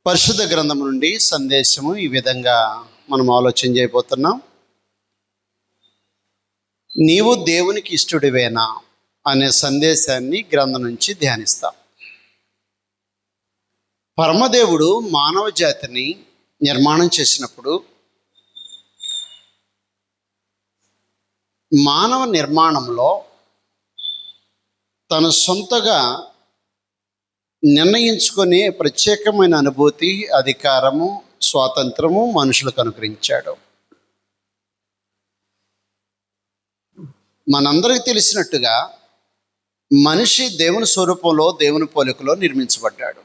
పరిశుద్ధ గ్రంథం నుండి సందేశము ఈ విధంగా మనం ఆలోచన చేయబోతున్నాం. నీవు దేవునికి ఇష్టడివేనా అనే సందేశాన్ని గ్రంథం నుంచి ధ్యానిస్తాం. పరమదేవుడు మానవ జాతిని నిర్మాణం చేసినప్పుడు మానవ నిర్మాణంలో తన సొంతగా నిర్ణయించుకునే ప్రత్యేకమైన అనుభూతి, అధికారము, స్వాతంత్రము మనుషులకు అనుగ్రహించాడు. మనందరికీ తెలిసినట్టుగా మనిషి దేవుని స్వరూపంలో, దేవుని పోలికలో నిర్మించబడ్డాడు.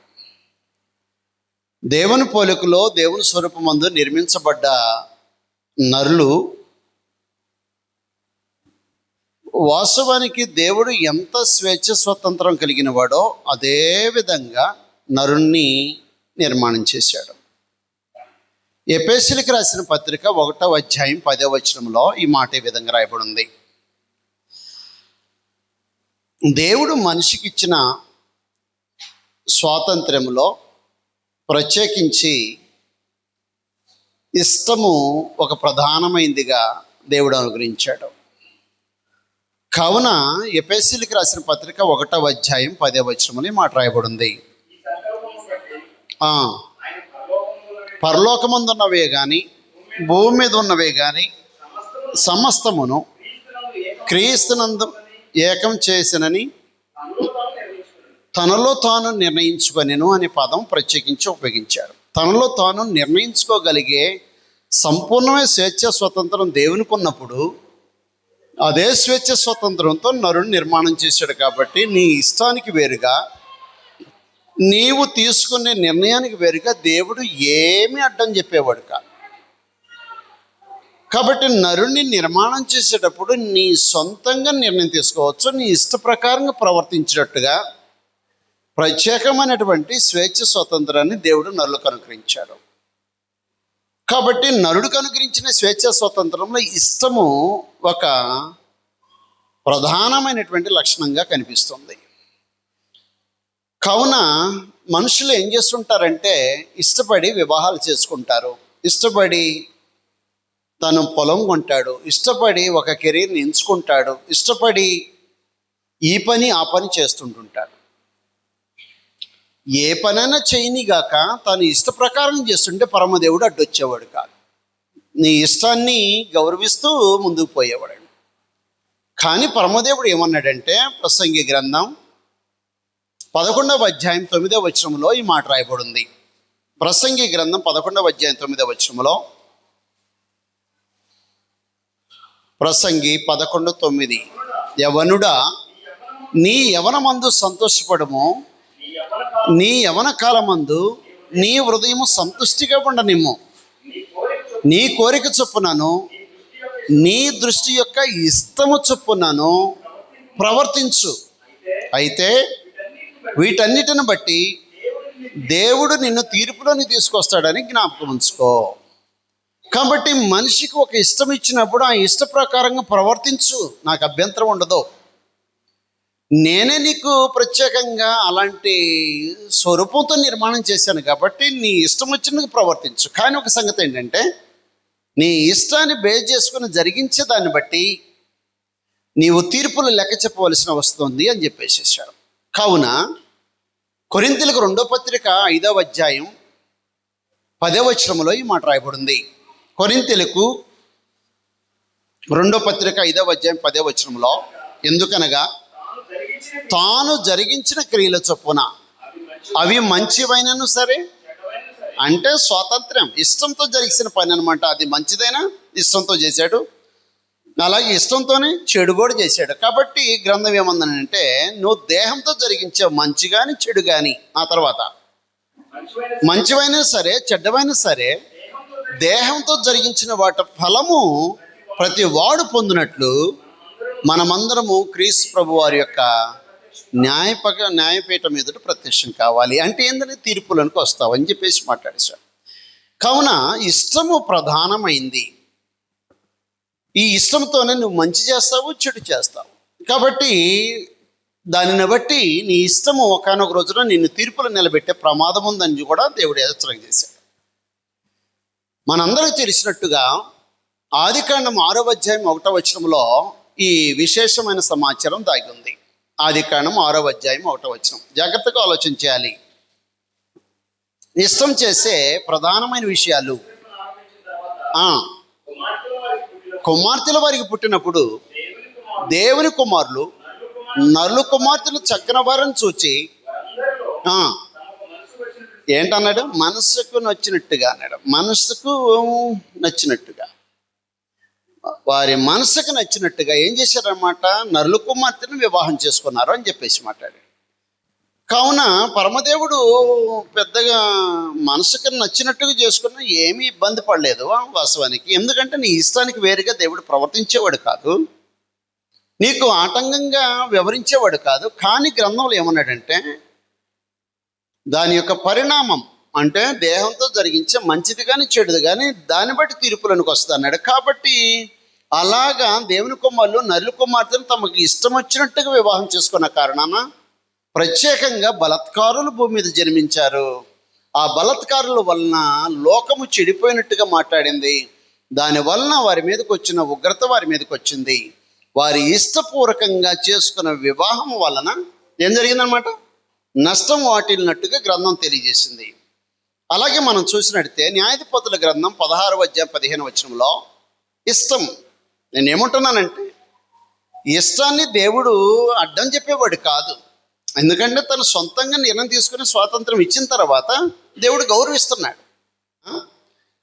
దేవుని పోలికలో, దేవుని స్వరూపమందు నిర్మించబడ్డ నరులు వాస్తవానికి దేవుడు ఎంత స్వేచ్ఛ స్వతంత్రం కలిగిన వాడో అదే విధంగా నరుణ్ణి నిర్మాణం చేశాడు. ఎఫెసీయులకు రాసిన పత్రిక 1వ అధ్యాయం 10వ వచనంలో ఈ మాట ఈ విధంగా రాయబడి ఉంది. దేవుడు మనిషికి ఇచ్చిన స్వాతంత్ర్యంలో ప్రత్యేకించి ఇష్టము ఒక ప్రధానమైనదిగా దేవుడు అనుగ్రహించాడు. కావున ఎఫెసీయులకు రాసిన పత్రిక 1వ అధ్యాయం 10వ వచనంలో మాట రాయబడింది. పరలోకమందున్నవే కానీ భూమి మీద ఉన్నవే కానీ సమస్తమును క్రీస్తునందు ఏకం చేసినని తనలో తాను నిర్ణయించుకొనెను అనే పదం ప్రత్యేకించి ఉపయోగించాడు. తనలో తాను నిర్ణయించుకోగలిగే సంపూర్ణమైన స్వేచ్ఛ స్వతంత్రం దేవునికి ఉన్నప్పుడు అదే స్వేచ్ఛ స్వతంత్రంతో నరుని నిర్మాణం చేశాడు. కాబట్టి నీ ఇష్టానికి వేరుగా, నీవు తీసుకునే నిర్ణయానికి వేరుగా దేవుడు ఏమీ అడ్డం చెప్పేవాడు కాదు. కాబట్టి నరుణ్ణి నిర్మాణం చేసేటప్పుడు నీ సొంతంగా నిర్ణయం తీసుకోవచ్చు. నీ ఇష్ట ప్రకారంగా ప్రవర్తించినట్టుగా ప్రత్యేకమైనటువంటి స్వేచ్ఛ స్వతంత్రాన్ని దేవుడు నరులకు అనుగ్రహించాడు. కాబట్టి నరుడికి అనుగ్రహించిన స్వేచ్ఛ స్వతంత్రంలో ఇష్టము ఒక ప్రధానమైనటువంటి లక్షణంగా కనిపిస్తుంది. కావున మనుషులు ఏం చేస్తుంటారంటే ఇష్టపడి వివాహాలు చేసుకుంటారు, ఇష్టపడి తను పొలం కొంటాడు, ఇష్టపడి ఒక కెరీర్ని ఎంచుకుంటాడు, ఇష్టపడి ఈ పని ఆ పని చేస్తుంటుంటాడు. ఏ పనైనా చేయనిగాక తను ఇష్ట ప్రకారం చేస్తుంటే పరమదేవుడు అడ్డొచ్చేవాడు కాదు. నీ ఇష్టాన్ని గౌరవిస్తూ ముందుకు పోయేవాడు. కానీ పరమదేవుడు ఏమన్నాడంటే ప్రసంగి గ్రంథం 11వ అధ్యాయం 9వ వచనంలో ఈ మాట రాయబడింది. ప్రసంగి గ్రంథం 11వ అధ్యాయం 9వ వచనంలో, ప్రసంగి 11:9, యవనుడా నీ యవనమందు సంతోషపడము, నీ యవన కాలమందు నీ హృదయము సంతుష్టిగా ఉండనిమ్ము, నీ కోరిక చొప్పునను నీ దృష్టి యొక్క ఇష్టము చొప్పునను ప్రవర్తించు. అయితే వీటన్నిటిని బట్టి దేవుడు నిన్ను తీర్పులోని తీసుకొస్తాడని జ్ఞాపకం ఉంచుకో. కాబట్టి మనిషికి ఒక ఇష్టం ఇచ్చినప్పుడు ఆ ఇష్ట ప్రకారంగా ప్రవర్తించు, నాకు అభ్యంతరం ఉండదు. నేనే నీకు ప్రత్యేకంగా అలాంటి స్వరూపంతో నిర్మాణం చేశాను కాబట్టి నీ ఇష్టం వచ్చినట్టు ప్రవర్తించు. కానీ ఒక సంగతి ఏంటంటే నీ ఇష్టాన్ని బేస్ చేసుకుని జరిగించే దాన్ని బట్టి నీవు తీర్పులు లెక్క చెప్పవలసిన వస్తుంది అని చెప్పేసేసాడు. కావున కొరింథీయులకు 2వ పత్రిక 5వ అధ్యాయం 10వ వచనంలో ఈ మాట రాయబడింది. కొరింథీయులకు 2వ పత్రిక 5వ అధ్యాయం 10వ వచనంలో, ఎందుకనగా తాను జరిగించిన క్రియల చొప్పున అవి మంచివైనను సరే, అంటే స్వాతంత్ర్యం, ఇష్టంతో జరిగిన పని అనమాట. అది మంచిదైనా ఇష్టంతో చేశాడు, అలాగే ఇష్టంతోనే చెడు కూడా చేశాడు. కాబట్టి గ్రంథం ఏమందనంటే నువ్వు దేహంతో జరిగించే మంచి కానీ చెడు కానీ, ఆ తర్వాత మంచివైనా సరే చెడ్డవైనా సరే దేహంతో జరిగించిన వాటి ఫలము ప్రతి వాడు మనమందరము క్రీస్తు ప్రభు వారి యొక్క న్యాయపీఠం ఎదుట ప్రత్యక్షం కావాలి. అంటే ఏంటంటే తీర్పులకు వస్తావని చెప్పేసి మాట్లాడేశాడు. కావున ఇష్టము ప్రధానమైంది. ఈ ఇష్టంతోనే నువ్వు మంచి చేస్తావు, చెడు చేస్తావు. కాబట్టి దానిని బట్టి నీ ఇష్టము ఒకానొక రోజున నిన్ను తీర్పులు నిలబెట్టే ప్రమాదం ఉందని కూడా దేవుడు హెచ్చరిక చేశాడు. మనందరికీ తెలిసినట్టుగా ఆదికాండం 6వ అధ్యాయం 1వ వచనంలో ఈ విశేషమైన సమాచారం దాగి ఉంది. ఆదికాండం 6వ అధ్యాయం 1వ వచనం జాగ్రత్తగా ఆలోచన చేయాలి. ఇష్టం చేసే ప్రధానమైన విషయాలు. కుమార్తెల వారికి పుట్టినప్పుడు దేవుని కుమారులు నలు కుమార్తెలు చక్కని వారిని చూచి ఏంటన్నాడు? మనసుకు నచ్చినట్టుగా అన్నాడు. మనసుకు నచ్చినట్టుగా, వారి మనసుకు నచ్చినట్టుగా ఏం చేశారన్నమాట? నరుల కుమార్తెను వివాహం చేసుకున్నారు అని చెప్పేసి మాట్లాడాడు. కావున పరమదేవుడు పెద్దగా మనసుకు నచ్చినట్టుగా చేసుకున్నా ఏమీ ఇబ్బంది పడలేదు వాస్తవానికి. ఎందుకంటే నీ ఇష్టానికి వేరుగా దేవుడు ప్రవర్తించేవాడు కాదు, నీకు ఆటంకంగా వివరించేవాడు కాదు. కానీ గ్రంథంలో ఏమన్నాడంటే దాని యొక్క పరిణామం అంటే దేహంతో జరిగించే మంచిది కానీ చెడుది కానీ దాన్ని బట్టి తీర్పులకు వస్తుంది అన్నాడు. కాబట్టి అలాగా దేవుని కుమారులు నరుల కుమార్తెను తమకు ఇష్టం వచ్చినట్టుగా వివాహం చేసుకున్న కారణాన ప్రత్యేకంగా బలత్కారులు భూమి మీద జన్మించారు. ఆ బలత్కారుల వలన లోకము చెడిపోయినట్టుగా మాట్లాడింది. దాని వలన వారి మీదకి వచ్చిన ఉగ్రత వారి మీదకి వచ్చింది. వారి ఇష్టపూర్వకంగా చేసుకున్న వివాహం వలన ఏం జరిగిందనమాట? నష్టం వాటిల్లినట్టుగా గ్రంథం తెలియజేసింది. అలాగే మనం చూసినట్టే న్యాయాధిపతుల గ్రంథం 16వ అధ్యాయం 15వ వచనంలో ఇష్టం, నేనేమంటున్నానంటే ఇష్టాన్ని దేవుడు అడ్డం చెప్పేవాడు కాదు. ఎందుకంటే తను సొంతంగా నిర్ణయం తీసుకుని స్వాతంత్రం ఇచ్చిన తర్వాత దేవుడు గౌరవిస్తున్నాడు.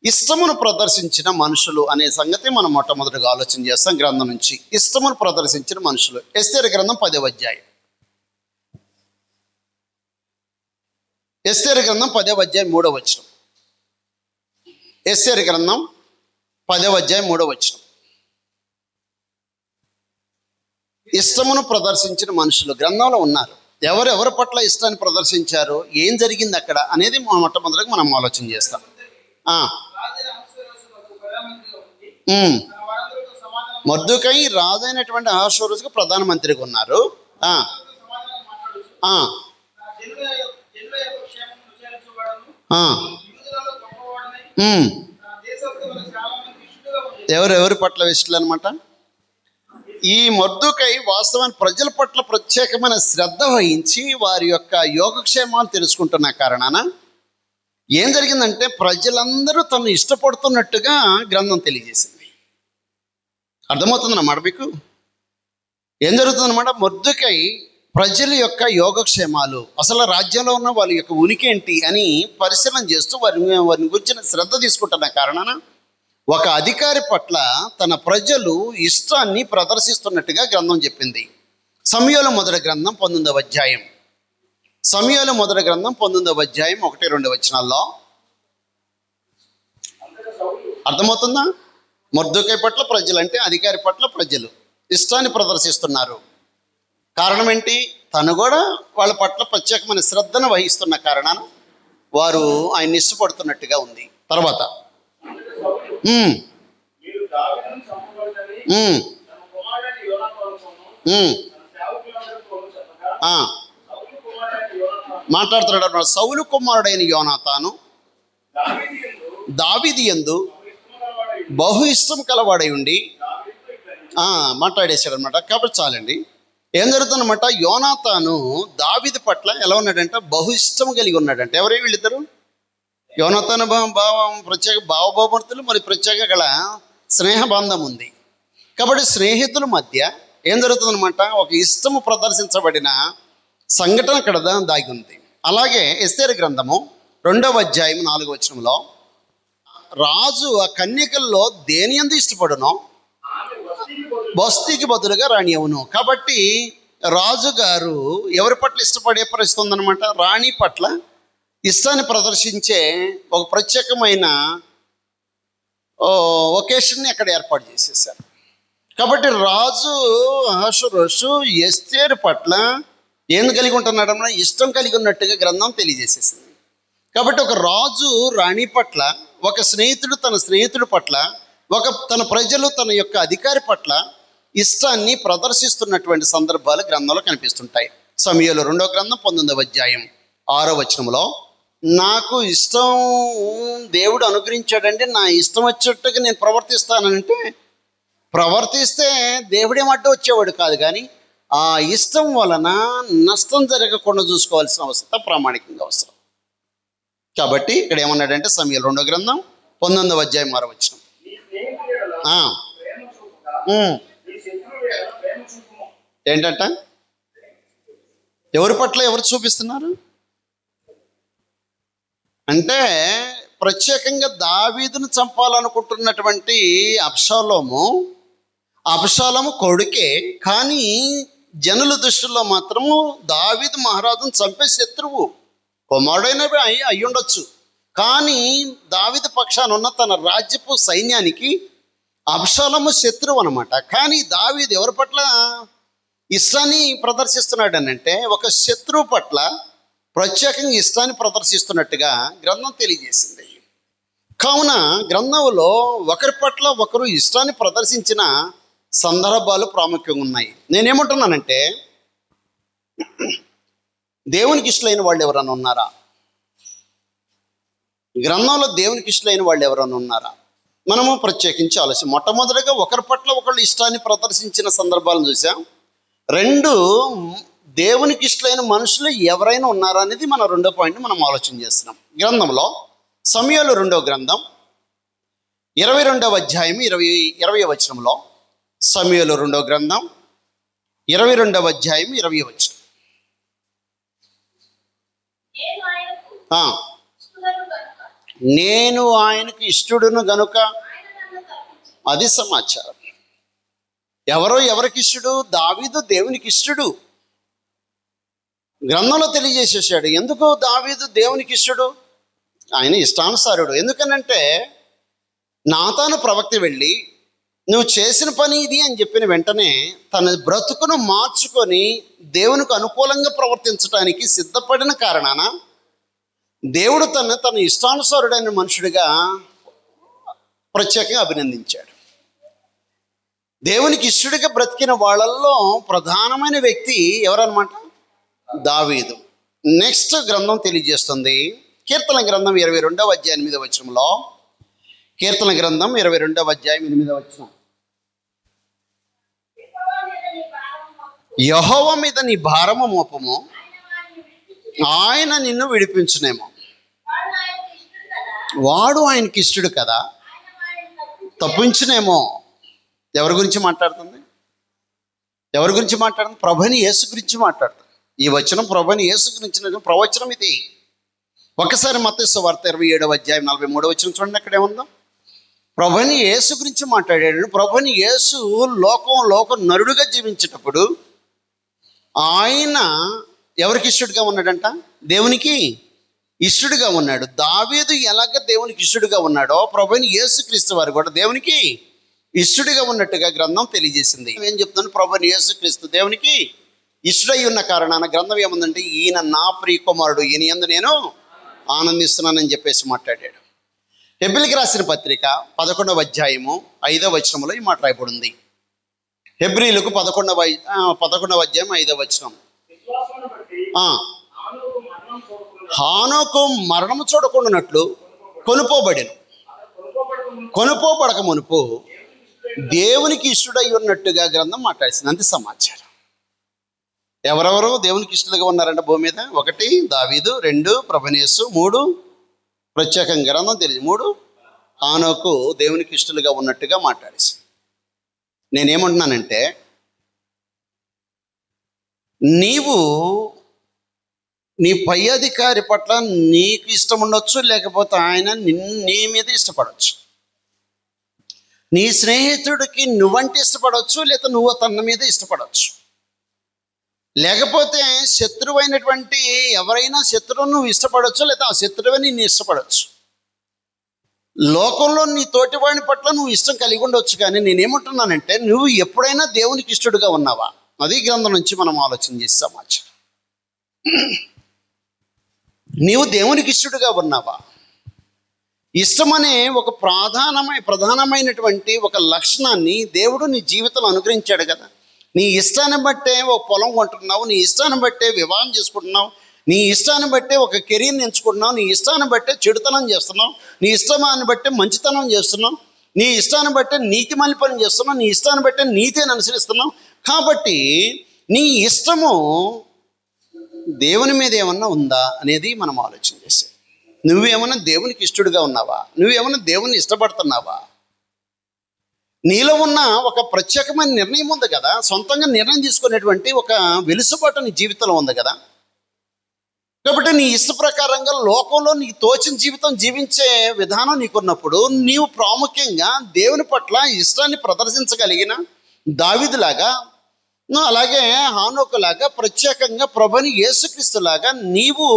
ఇష్టమును ప్రదర్శించిన మనుషులు అనే సంగతి మనం మొట్టమొదటిగా ఆలోచన చేస్తాం. గ్రంథం నుంచి ఇష్టమును ప్రదర్శించిన మనుషులు. ఎస్తేరు గ్రంథం 10వ అధ్యాయం. ఎస్తేరు గ్రంథం 10వ అధ్యాయం 3వ వచనం. ఎస్తేరు గ్రంథం 10వ అధ్యాయం 3వ వచనం. ఇష్టమును ప్రదర్శించిన మనుషులు గ్రంథంలో ఉన్నారు. ఎవరెవరి పట్ల ఇష్టాన్ని ప్రదర్శించారు, ఏం జరిగింది అక్కడ అనేది మొట్టమొదటిగా మనం ఆలోచన చేస్తాం. మొర్దెకై రాజైనటువంటి అహష్వేరోషుకు ప్రధానమంత్రిగా ఉన్నారు. ఎవరెవరి పట్ల ఇష్టలు అనమాట? ఈ మొర్దెకై వాస్తవానికి ప్రజల పట్ల ప్రత్యేకమైన శ్రద్ధ వహించి వారి యొక్క యోగక్షేమాలు తెలుసుకుంటున్న కారణాన ఏం జరిగిందంటే ప్రజలందరూ తను ఇష్టపడుతున్నట్టుగా గ్రంథం తెలియజేసింది. అర్థమవుతుందన్నమాట మీకు ఏం జరుగుతుందన్నమాట? మొర్దెకై ప్రజల యొక్క యోగక్షేమాలు, అసలు రాజ్యంలో ఉన్న వాళ్ళ యొక్క ఉనికి ఏంటి అని పరిశీలన చేస్తూ వారిని గురించిన శ్రద్ధ తీసుకుంటున్న కారణాన ఒక అధికారి పట్ల తన ప్రజలు ఇష్టాన్ని ప్రదర్శిస్తున్నట్టుగా గ్రంథం చెప్పింది. సమూయేలు మొదటి గ్రంథం 19వ అధ్యాయం. సమూయేలు మొదటి గ్రంథం 19వ అధ్యాయం 1-2 వచనాల్లో అర్థమవుతుందా? మొర్దెకై పట్ల ప్రజలు అంటే అధికారి పట్ల ప్రజలు ఇష్టాన్ని ప్రదర్శిస్తున్నారు. కారణం ఏంటి? తను కూడా వాళ్ళ పట్ల ప్రత్యేకమైన శ్రద్ధను వహిస్తున్న కారణాన వారు ఆయన ఇష్టపడుతున్నట్టుగా ఉంది. తర్వాత మాట్లాడుతున్నాడు. సౌలు కుమారుడైన యోనాతాను దావీదు యందు బహు ఇష్టం కలవాడై ఉండి మాట్లాడేశాడు అనమాట. కాబట్టి చాలండి. ఏం జరుగుతుందన్నమాట? యోనాతాను దావీదు పట్ల ఎలా ఉన్నాడంటే బహు ఇష్టం కలిగి ఉన్నాడంటే. ఎవరే వీళ్ళిద్దరు? యోనాతాను ప్రత్యేక భావభావమూర్తులు, మరి ప్రత్యేక గల స్నేహబంధం ఉంది. కాబట్టి స్నేహితుల మధ్య ఏం జరుగుతుందన్నమాట? ఒక ఇష్టము ప్రదర్శించబడిన సంఘటన అక్కడ దాగి ఉంది. అలాగే ఎస్తేరు గ్రంథము 2వ అధ్యాయం 4వ వచనంలో రాజు ఆ కన్యకల్లో దేని యందు ఇష్టపడునో బస్తీకి బదులుగా రాణి అవును. కాబట్టి రాజుగారు ఎవరి పట్ల ఇష్టపడే పరిస్థితి ఉందన్నమాట? రాణి పట్ల ఇష్టాన్ని ప్రదర్శించే ఒక ప్రత్యేకమైన ఒకేషన్ని అక్కడ ఏర్పాటు చేసేసారు. కాబట్టి రాజు అహష్వేరోషు ఎస్తేరు పట్ల ఏం కలిగి ఉంటున్నాడన్నా? ఇష్టం కలిగి ఉన్నట్టుగా గ్రంథం తెలియజేసేసింది. కాబట్టి ఒక రాజు రాణి పట్ల, ఒక స్నేహితుడు తన స్నేహితుడి పట్ల, తన ప్రజలు తన యొక్క అధికారి పట్ల ఇష్టాన్ని ప్రదర్శిస్తున్నటువంటి సందర్భాలు గ్రంథంలో కనిపిస్తుంటాయి. సమూయేలు 2వ గ్రంథం 19వ అధ్యాయం 6వ వచనంలో, నాకు ఇష్టం దేవుడు అనుగ్రహించాడంటే నా ఇష్టం వచ్చేట్టుగా నేను ప్రవర్తిస్తానంటే, ప్రవర్తిస్తే దేవుడేం అడ్డు వచ్చేవాడు కాదు, కానీ ఆ ఇష్టం వలన నష్టం జరగకుండా చూసుకోవాల్సిన అవసరం ప్రామాణికంగా అవసరం. కాబట్టి ఇక్కడ ఏమన్నాడంటే సమూయేలు 2వ గ్రంథం 19వ అధ్యాయం 6వ వచనం, ఏంటంట ఎవరి పట్ల ఎవరు చూపిస్తున్నారు అంటే, ప్రత్యేకంగా దావీదును చంపాలనుకుంటున్నటువంటి అబ్షాలోము కొడుకే, కానీ జనుల దృష్టిలో మాత్రము దావీదు మహారాజును చంపే శత్రువు. కుమారుడైనవి అయి ఉండొచ్చు, కానీ దావీదు పక్షాన ఉన్న తన రాజ్యపు సైన్యానికి అబ్షాలోము శత్రువు అనమాట. కానీ దావీదు ఎవరి పట్ల ఇష్టాన్ని ప్రదర్శిస్తున్నాడు అని అంటే, ఒక శత్రువు పట్ల ప్రత్యేకంగా ఇష్టాన్ని ప్రదర్శిస్తున్నట్టుగా గ్రంథం తెలియజేసింది. కావున గ్రంథంలో ఒకరి పట్ల ఒకరు ఇష్టాన్ని ప్రదర్శించిన సందర్భాలు ప్రాముఖ్యంగా ఉన్నాయి. నేనేమంటున్నానంటే, దేవునికి ఇష్టలైన వాళ్ళు ఎవరైనా ఉన్నారా? గ్రంథంలో దేవునికి ఇష్టలైన వాళ్ళు ఎవరైనా ఉన్నారా? మనము ప్రత్యేకించి ఆలోచన. మొట్టమొదటిగా ఒకరి పట్ల ఒకళ్ళు ఇష్టాన్ని ప్రదర్శించిన సందర్భాలను చూసాం. 2, దేవునికి ఇష్టలైన మనుషులు ఎవరైనా ఉన్నారా అనేది మన 2వ పాయింట్ మనం ఆలోచన చేస్తున్నాం. గ్రంథంలో సమూయేలు 2వ గ్రంథం 22వ అధ్యాయం 20వ వచనంలో, సమూయేలు 2వ గ్రంథం 22వ అధ్యాయం 20వ వచనం, నేను ఆయనకు ఇష్టడును గనుక, అది సమాచారం. ఎవరికి ఇష్టడు? దావీదు దేవునికి ఇష్టడు. గ్రంథంలో తెలియజేసేసాడు. ఎందుకు దావీదు దేవునికి ఇష్టడు? ఆయన ఇష్టానుసారుడు. ఎందుకనంటే, నాతాను ప్రవక్త వెళ్ళి నువ్వు చేసిన పని ఇది అని చెప్పిన వెంటనే తన బ్రతుకును మార్చుకొని దేవునికి అనుకూలంగా ప్రవర్తించడానికి సిద్ధపడిన కారణాన దేవుడు తన ఇష్టానుసారుడైన మనుషుడిగా ప్రత్యేకంగా అభినందించాడు. దేవునికి ఇష్టడిగా బ్రతికిన వాళ్ళల్లో ప్రధానమైన వ్యక్తి ఎవరన్నమాట? దావీదు. నెక్స్ట్ గ్రంథం తెలియజేస్తుంది. కీర్తన గ్రంథం 22వ అధ్యాయం 8వ వచనంలో, కీర్తన గ్రంథం 22వ అధ్యాయం 8వ వచనం, యెహోవా మీద నీ భారము మోపము, ఆయన నిన్ను విడిపించునేమో. వాడు ఆయనకి ఇష్టడు కదా, తప్పించునేమో. ఎవరి గురించి మాట్లాడుతుంది? ప్రభుని యేసు గురించి మాట్లాడుతుంది. ఈ వచనం ప్రభుని యేసు గురించి ప్రవచనం ఇది. ఒకసారి మత్తయి సువార్త 27వ అధ్యాయం 43వ వచనం చూడండి, అక్కడ ఏముందో. ప్రభుని యేసు గురించి మాట్లాడాడు. ప్రభుని యేసు లోక నరుడుగా జీవించేటప్పుడు ఆయన ఎవరికి ఇష్టడుగా ఉన్నాడంట? దేవునికి ఇష్టడుగా ఉన్నాడు. దావీదు ఎలాగ దేవునికి ఇష్టడుగా ఉన్నాడో, ప్రభుని యేసుక్రీస్తు వారు కూడా దేవునికి ఇష్టడుగా ఉన్నట్టుగా గ్రంథం తెలియజేసింది. ఏం చెప్తున్నాను? ప్రభుని యేసుక్రీస్తు దేవునికి ఇష్టడై ఉన్న కారణాన గ్రంథం ఏముందంటే, ఈయన నా ప్రియ కుమారుడు, ఈయన యందు నేను ఆనందిస్తున్నానని చెప్పేసి మాట్లాడాడు. హెబ్రీయులకు రాసిన పత్రిక 11వ అధ్యాయము 5వ వచనంలో ఈ మాట రాయబడింది. హెబ్రీయులకు 11వ అధ్యాయం 5వ వచనం, హానోకు మరణము చూడకుండానట్లు కొనుపోబడక మునుపు దేవునికి ఇష్టడై ఉన్నట్టుగా గ్రంథం మాట్లాడుతుంది. అంతే సమాచారం. ఎవరెవరు దేవునికి ఇష్టలుగా ఉన్నారంటే భూమి మీద? 1 దావీదు, 2 ప్రభుని యేసు, 3 ప్రత్యేకంగా గ్రంథం తెలియదు, 3 హానోకు దేవునికి ఇష్టలుగా ఉన్నట్టుగా మాట్లాడేసి. నేనేమంటున్నానంటే, నీవు నీ పై అధికారి పట్ల నీకు ఇష్టం ఉండొచ్చు, లేకపోతే ఆయన నీ మీద ఇష్టపడవచ్చు. నీ స్నేహితుడికి నువ్వంటే ఇష్టపడవచ్చు, లేదా నువ్వు తన మీద ఇష్టపడవచ్చు. లేకపోతే శత్రువు అయినటువంటి ఎవరైనా శత్రువును నువ్వు ఇష్టపడవచ్చు, లేదా ఆ శత్రువుని నీ ఇష్టపడవచ్చు. లోకంలో నీ తోటివాడిని పట్ల నువ్వు ఇష్టం కలిగి ఉండవచ్చు. కానీ నేనేమంటున్నానంటే, నువ్వు ఎప్పుడైనా దేవునికి ఇష్టడుగా ఉన్నావా? అది గ్రంథం నుంచి మనం ఆలోచన చేసే సమాచారం. నీవు దేవునికి ఇష్టడుగా ఉన్నావా? ఇష్టం అనే ఒక ప్రధానమైనటువంటి ఒక లక్షణాన్ని దేవుడు నీ జీవితంలో అనుగ్రహించాడు కదా. నీ ఇష్టాన్ని బట్టే ఒక పొలం కొంటున్నావు, నీ ఇష్టాన్ని బట్టే వివాహం చేసుకుంటున్నావు, నీ ఇష్టాన్ని బట్టే ఒక కెరీర్ని ఎంచుకుంటున్నావు, నీ ఇష్టాన్ని బట్టే చెడుతనం చేస్తున్నావు, నీ ఇష్టాన్ని బట్టే మంచితనం చేస్తున్నావు, నీ ఇష్టాన్ని బట్టే నీతిమల్లి పని చేస్తున్నావు, నీ ఇష్టాన్ని బట్టే నీతిని అనుసరిస్తున్నావు. కాబట్టి నీ ఇష్టము దేవుని మీద ఏమన్నా ఉందా అనేది మనం ఆలోచన చేసే. నువ్వేమన్నా దేవునికి ఇష్టడుగా ఉన్నావా? నువ్వేమన్నా దేవుని ఇష్టపడుతున్నావా? నీలో ఉన్న ఒక ప్రత్యేకమైన నిర్ణయం ఉంది కదా, సొంతంగా నిర్ణయం తీసుకునేటువంటి ఒక వెలుసుబాటు నీ జీవితంలో ఉంది కదా. కాబట్టి నీ ఇష్ట ప్రకారంగా లోకంలో నీకు తోచిన జీవితం జీవించే విధానం నీకున్నప్పుడు నీవు ప్రాముఖ్యంగా దేవుని పట్ల ఇష్టాన్ని ప్రదర్శించగలిగిన దావీదులాగా, అలాగే హానోకులాగా, ప్రత్యేకంగా ప్రభుని యేసుక్రీస్తులాగా నీవు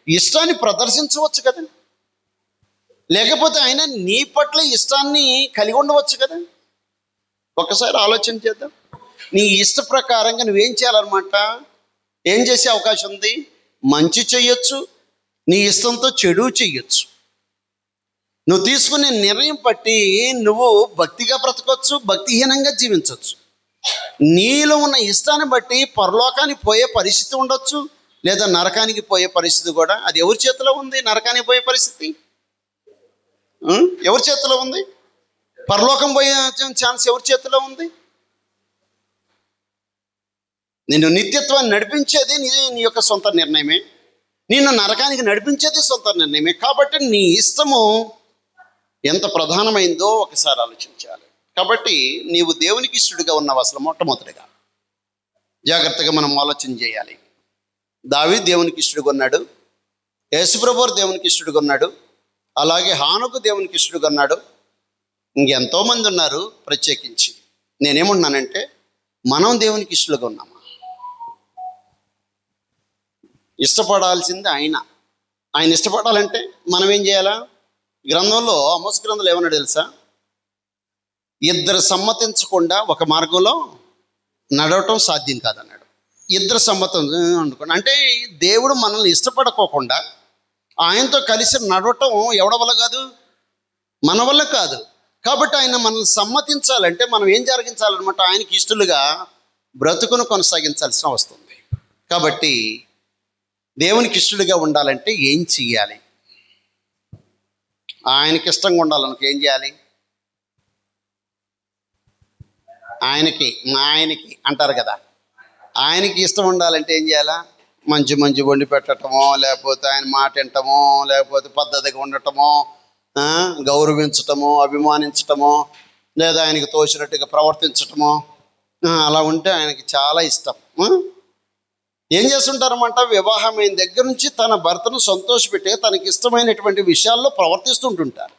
ఇష్టాన్ని ప్రదర్శించవచ్చు కదా. లేకపోతే ఆయన నీ పట్ల ఇష్టాన్ని కలిగి ఉండవచ్చు కదా. ఒకసారి ఆలోచన చేద్దాం. నీ ఇష్ట ప్రకారంగా నువ్వేం చేయాలన్నమాట? ఏం చేసే అవకాశం ఉంది? మంచి చెయ్యొచ్చు, నీ ఇష్టంతో చెడు చెయ్యొచ్చు. నువ్వు తీసుకునే నిర్ణయం బట్టి నువ్వు భక్తిగా బ్రతకొచ్చు, భక్తిహీనంగా జీవించవచ్చు. నీలో ఉన్న ఇష్టాన్ని బట్టి పరలోకానికి పోయే పరిస్థితి ఉండొచ్చు, లేదా నరకానికి పోయే పరిస్థితి కూడా. అది ఎవరి చేతిలో ఉంది? నరకానికి పోయే పరిస్థితి ఎవరి చేతిలో ఉంది? పరలోకం పోయే ఛాన్స్ ఎవరి చేతిలో ఉంది? నిన్ను నిత్యత్వాన్ని నడిపించేది నీ యొక్క సొంత నిర్ణయమే, నిన్ను నరకానికి నడిపించేది సొంత నిర్ణయమే. కాబట్టి నీ ఇష్టము ఎంత ప్రధానమైందో ఒకసారి ఆలోచించాలి. కాబట్టి నీవు దేవునికి ఇష్టడుగా ఉన్నావు అసలు మొట్టమొదటిగా. జాగ్రత్తగా మనం ఆలోచన చేయాలి. దావీదు దేవునికి ఇష్టడుగా ఉన్నాడు, యేసుప్రభువు దేవునికి ఇష్టడుగా ఉన్నాడు, అలాగే హానోకు దేవునికి ఇష్టడుగా ఉన్నాడు. ఇంకెంతోమంది ఉన్నారు ప్రత్యేకించి. నేనేమంటున్నానంటే మనం దేవునికి ఇష్టలుగా ఉన్నామా? ఇష్టపడాల్సింది ఆయన ఇష్టపడాలంటే మనం ఏం చేయాలా? గ్రంథంలో ఆమోస్ గ్రంథంలో ఏమన్నాడు తెలుసా? ఇద్దరు సమ్మతించకుండా ఒక మార్గంలో నడవటం సాధ్యం కాదన్నాడు. ఇద్దరు సమ్మతం అనుకోండి అంటే దేవుడు మనల్ని ఇష్టపడకోకుండా ఆయనతో కలిసి నడవటం ఎవడి వల్ల కాదు? మన వల్ల కాదు. కాబట్టి ఆయన మనల్ని సమ్మతించాలంటే మనం ఏం జరిగించాలన్నమాట? ఆయనకి ఇష్టలుగా బ్రతుకును కొనసాగించాల్సిన వస్తుంది. కాబట్టి దేవునికి ఇష్టలుగా ఉండాలంటే ఏం చెయ్యాలి? ఆయనకి ఇష్టంగా ఉండాలనుకో ఏం చేయాలి? ఆయనకి అంటారు కదా, ఆయనకి ఇష్టం ఉండాలంటే ఏం చేయాలా? మంచి మంచి వండి పెట్టడమో, లేకపోతే ఆయన మాట వింటమో, లేకపోతే పద్ధతిగా ఉండటమో, గౌరవించటమో, అభిమానించటమో, లేదా ఆయనకి తోచినట్టుగా ప్రవర్తించటమో, అలా ఉంటే ఆయనకి చాలా ఇష్టం. ఏం చేస్తుంటారన్నమాట? వివాహమైన దగ్గర నుంచి తన భర్తను సంతోషపెట్టి తనకి ఇష్టమైనటువంటి విషయాల్లో ప్రవర్తిస్తుంటుంటారు.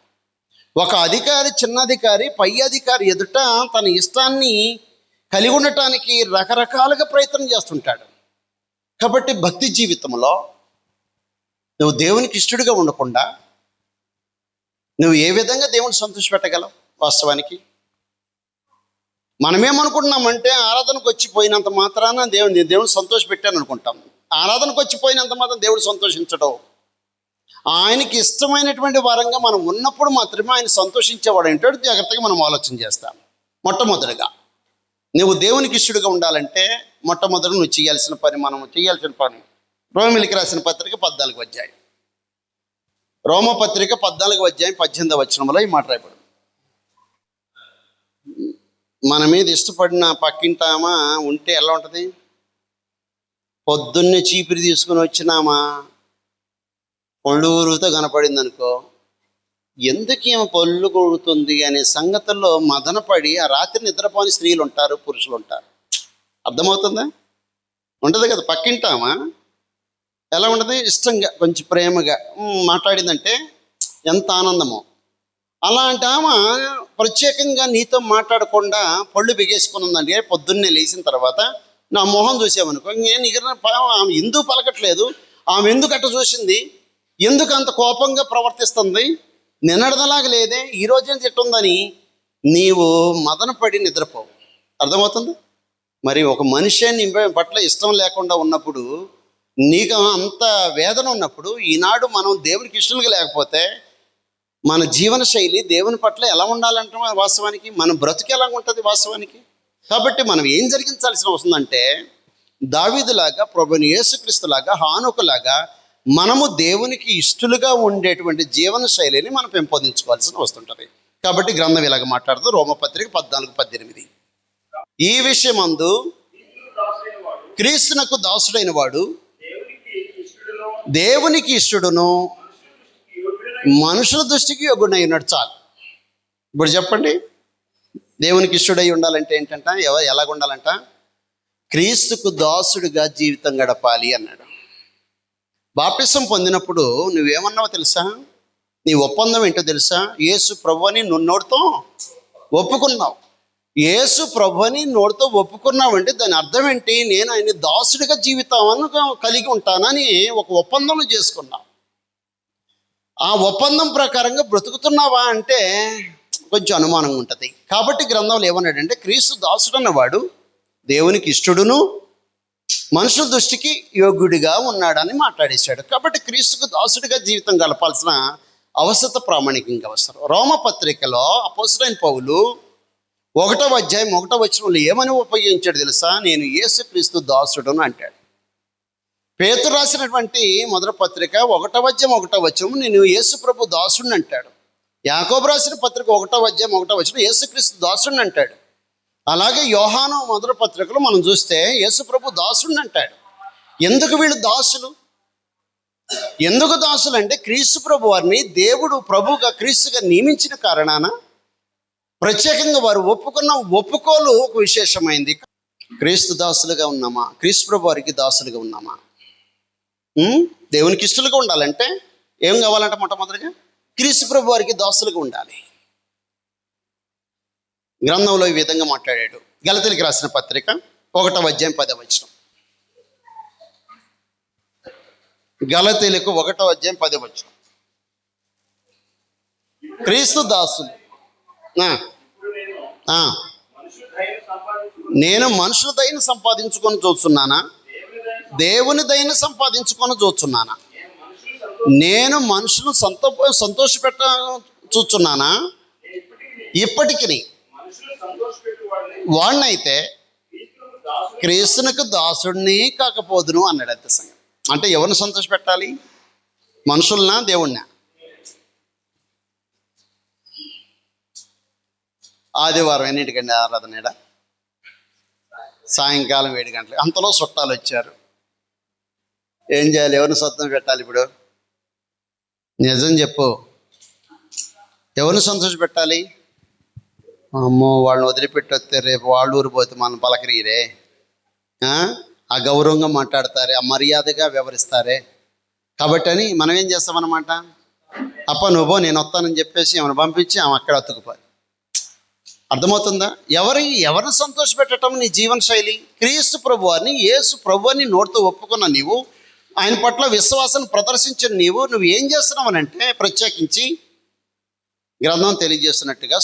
ఒక అధికారి, చిన్న అధికారి, పై అధికారి ఎదుట తన ఇష్టాన్ని కలిగి ఉండటానికి రకరకాలుగా ప్రయత్నం చేస్తుంటాడు. కాబట్టి భక్తి జీవితంలో నువ్వు దేవునికి ఇష్టడుగా ఉండకుండా నువ్వు ఏ విధంగా దేవుని సంతోషపెట్టగలవు? వాస్తవానికి మనమేమనుకుంటున్నామంటే ఆరాధనకు వచ్చిపోయినంత మాత్రాన దేవుని సంతోషపెట్టాను అనుకుంటాం. ఆరాధనకు వచ్చిపోయినంత మాత్రం దేవుడు సంతోషించడం. ఆయనకి ఇష్టమైనటువంటి వారంగా మనం ఉన్నప్పుడు మాత్రమే ఆయన సంతోషించేవాడు ఏంటో జాగ్రత్తగా మనం ఆలోచన చేస్తాం. మొట్టమొదటిగా నువ్వు దేవునికి ఇష్టడుగా ఉండాలంటే మొట్టమొదటి నువ్వు చేయాల్సిన పని రోమిలికి రాసిన పత్రిక 14వ అధ్యాయం, రోమపత్రిక 14వ అధ్యాయం 18వ వచనంలో ఈ మాట రాయబడింది. మన మీద ఇష్టపడిన పక్కింటామా ఉంటే ఎలా ఉంటుంది? పొద్దున్నే చీపిరి తీసుకుని వచ్చినామా పళ్ళు ఊరుతో కనపడింది అనుకో, ఎందుకు ఏమో పళ్ళు కొడుతుంది అనే సంగతుల్లో మదనపడి ఆ రాత్రి నిద్రపోని స్త్రీలు ఉంటారు, పురుషులు ఉంటారు. అర్థమవుతుందా? ఉంటుంది కదా. పక్కింటామా ఎలా ఉంటుంది? ఇష్టంగా కొంచెం ప్రేమగా మాట్లాడిందంటే ఎంత ఆనందమో. అలాంటి ఆమె ప్రత్యేకంగా నీతో మాట్లాడకుండా పళ్ళు బిగేసుకుని ఉందండి. పొద్దున్నే లేచిన తర్వాత నా మొహం చూసామనుకో, ఆమె ఎందుకు పలకట్లేదు, ఆమె ఎందుకు అట్ట చూసింది, ఎందుకు అంత కోపంగా ప్రవర్తిస్తుంది, నిన్నడదలాగా లేదే, ఈరోజేం తిట్టుందని నీవు మదనపడి నిద్రపోవు. అర్థమవుతుంది? మరి ఒక మనిషి నీ పట్ల ఇష్టం లేకుండా ఉన్నప్పుడు, నీకు అంత వేదన ఉన్నప్పుడు, ఈనాడు మనం దేవునికి ఇష్టంగా లేకపోతే మన జీవన శైలి దేవుని పట్ల ఎలా ఉండాలంటే వాస్తవానికి మన బ్రతుకు ఎలా ఉంటుంది వాస్తవానికి. కాబట్టి మనం ఏం జరిగించాల్సిన అవసరం అంటే దావీదులాగా, ప్రభువైన యేసుక్రీస్తులాగా, హానోకులాగా మనము దేవునికి ఇష్టలుగా ఉండేటువంటి జీవన శైలిని మనం పెంపొందించుకోవాల్సిన వస్తుంటుంది. కాబట్టి గ్రంథం ఇలాగ మాట్లాడుతూ రోమపత్రిక 14:18 ఈ విషయమందు క్రీస్తునకు దాసుడైన వాడు దేవునికి ఇష్టడును మనుషుల దృష్టికి యోగ్యుడై ఉన్నాడు. చాలు. ఇప్పుడు చెప్పండి, దేవునికి ఇష్టడై ఉండాలంటే ఏంటంట, ఎలాగ ఉండాలంట? క్రీస్తుకు దాసుడుగా జీవితం గడపాలి అన్నాడు. బాప్టిసం పొందినప్పుడు నువ్వేమన్నావో తెలుసా? నీ ఒప్పందం ఏంటో తెలుసా? యేసు ప్రభువని నోటితో ఒప్పుకున్నావు. యేసు ప్రభువని నోటితో ఒప్పుకున్నావంటే దాని అర్థం ఏంటి? నేను ఆయన దాసుడిగా జీవితాన్ని కలిగి ఉంటానని ఒక ఒప్పందం చేసుకున్నావు. ఆ ఒప్పందం ప్రకారంగా బ్రతుకుతున్నావా అంటే కొంచెం అనుమానంగా ఉంటుంది. కాబట్టి గ్రంథంలో ఏమన్నాడంటే క్రీస్తు దాసుడు అన్నవాడు దేవునికి ఇష్టడును మనుషుల దృష్టికి యోగ్యుడిగా ఉన్నాడని మాట్లాడేశాడు. కాబట్టి క్రీస్తుకు దాసుడిగా జీవితం గడపాల్సిన అవసరత ప్రామాణికంగా అవసరం. రోమపత్రికలో అపోస్తలుడైన పౌలు 1వ అధ్యాయం 1వ వచనంలో ఏమని ఉపయోగించాడు తెలుసా? నేను యేసుక్రీస్తు దాసుడును అంటాడు. పేతురు రాసినటువంటి మొదటి పత్రిక 1వ అధ్యాయం 1వ వచనం నేను యేసు ప్రభు దాసుడిని అంటాడు. యాకోబు రాసిన పత్రిక 1వ అధ్యాయం 1వ వచనం యేసుక్రీస్తు దాసుడిని అంటాడు. అలాగే యోహాను మొదటి పత్రికలో మనం చూస్తే యేసు ప్రభు దాసుడిని అంటాడు. ఎందుకు వీళ్ళు దాసులు? ఎందుకు దాసులు అంటే క్రీస్తు ప్రభు వారిని దేవుడు ప్రభువుగా క్రీస్తుగా నియమించిన కారణాన ప్రత్యేకంగా వారు ఒప్పుకున్న ఒప్పుకోలు ఒక విశేషమైంది. క్రీస్తు దాసులుగా ఉన్నామా? క్రీస్తు ప్రభు వారికి దాసులుగా ఉన్నామా? దేవునికి ఇష్టలుగా ఉండాలంటే ఏం కావాలంటే మొట్టమొదటిగా క్రీస్తు ప్రభు వారికి దాసులుగా ఉండాలి. గ్రంథంలో ఈ విధంగా మాట్లాడాడు. గలతీయులకు రాసిన పత్రిక 1వ అధ్యాయం 10వ వచనం. గలతీయులకు 1వ అధ్యాయం 10వ వచనం. క్రీస్తు దాసులు నేను మనుషుల దయను సంపాదించుకొని చూస్తున్నానా, దేవుని దయను సంపాదించుకొని చూస్తున్నానా? నేను మనుషులు సంతోషపెట్ట చూస్తున్నానా? ఇప్పటికి వాడినైతే క్రీస్తునకు దాసుడిని కాకపోదును అన్నాడు. అంత సంగతి. అంటే ఎవరిని సంతోష పెట్టాలి? మనుషులనా దేవుణ్ణా? ఆదివారం ఎన్నింటికండి ఆరాధన? సాయంకాలం 7 గంటలకు. అంతలో చుట్టాలు వచ్చారు. ఏం చేయాలి? ఎవరిని సంతోష పెట్టాలి? ఇప్పుడు నిజం చెప్పు, ఎవరిని సంతోష పెట్టాలి? అమ్మో, వాళ్ళని వదిలిపెట్టి వస్తే రేపు వాళ్ళ ఊరు పోతే మనం పలకరీరే, అగౌరవంగా మాట్లాడతారే, అమర్యాదగా వ్యవహరిస్తారే. కాబట్టి అని మనం ఏం చేస్తామన్నమాట, అప్ప నువ్వు నేను వస్తానని చెప్పేసి ఆమెను పంపించి ఆమె అక్కడ అతుకుపోయి. అర్థమవుతుందా? ఎవరిని సంతోష పెట్టడం నీ జీవన శైలి? క్రీస్తు ప్రభువారిని, యేసు ప్రభువారిని నోటితో ఒప్పుకున్న నీవు, ఆయన పట్ల విశ్వాసాన్ని ప్రదర్శించిన నువ్వు ఏం చేస్తున్నావు అంటే ప్రత్యేకించి గ్రంథం తెలియజేస్తున్నట్టుగా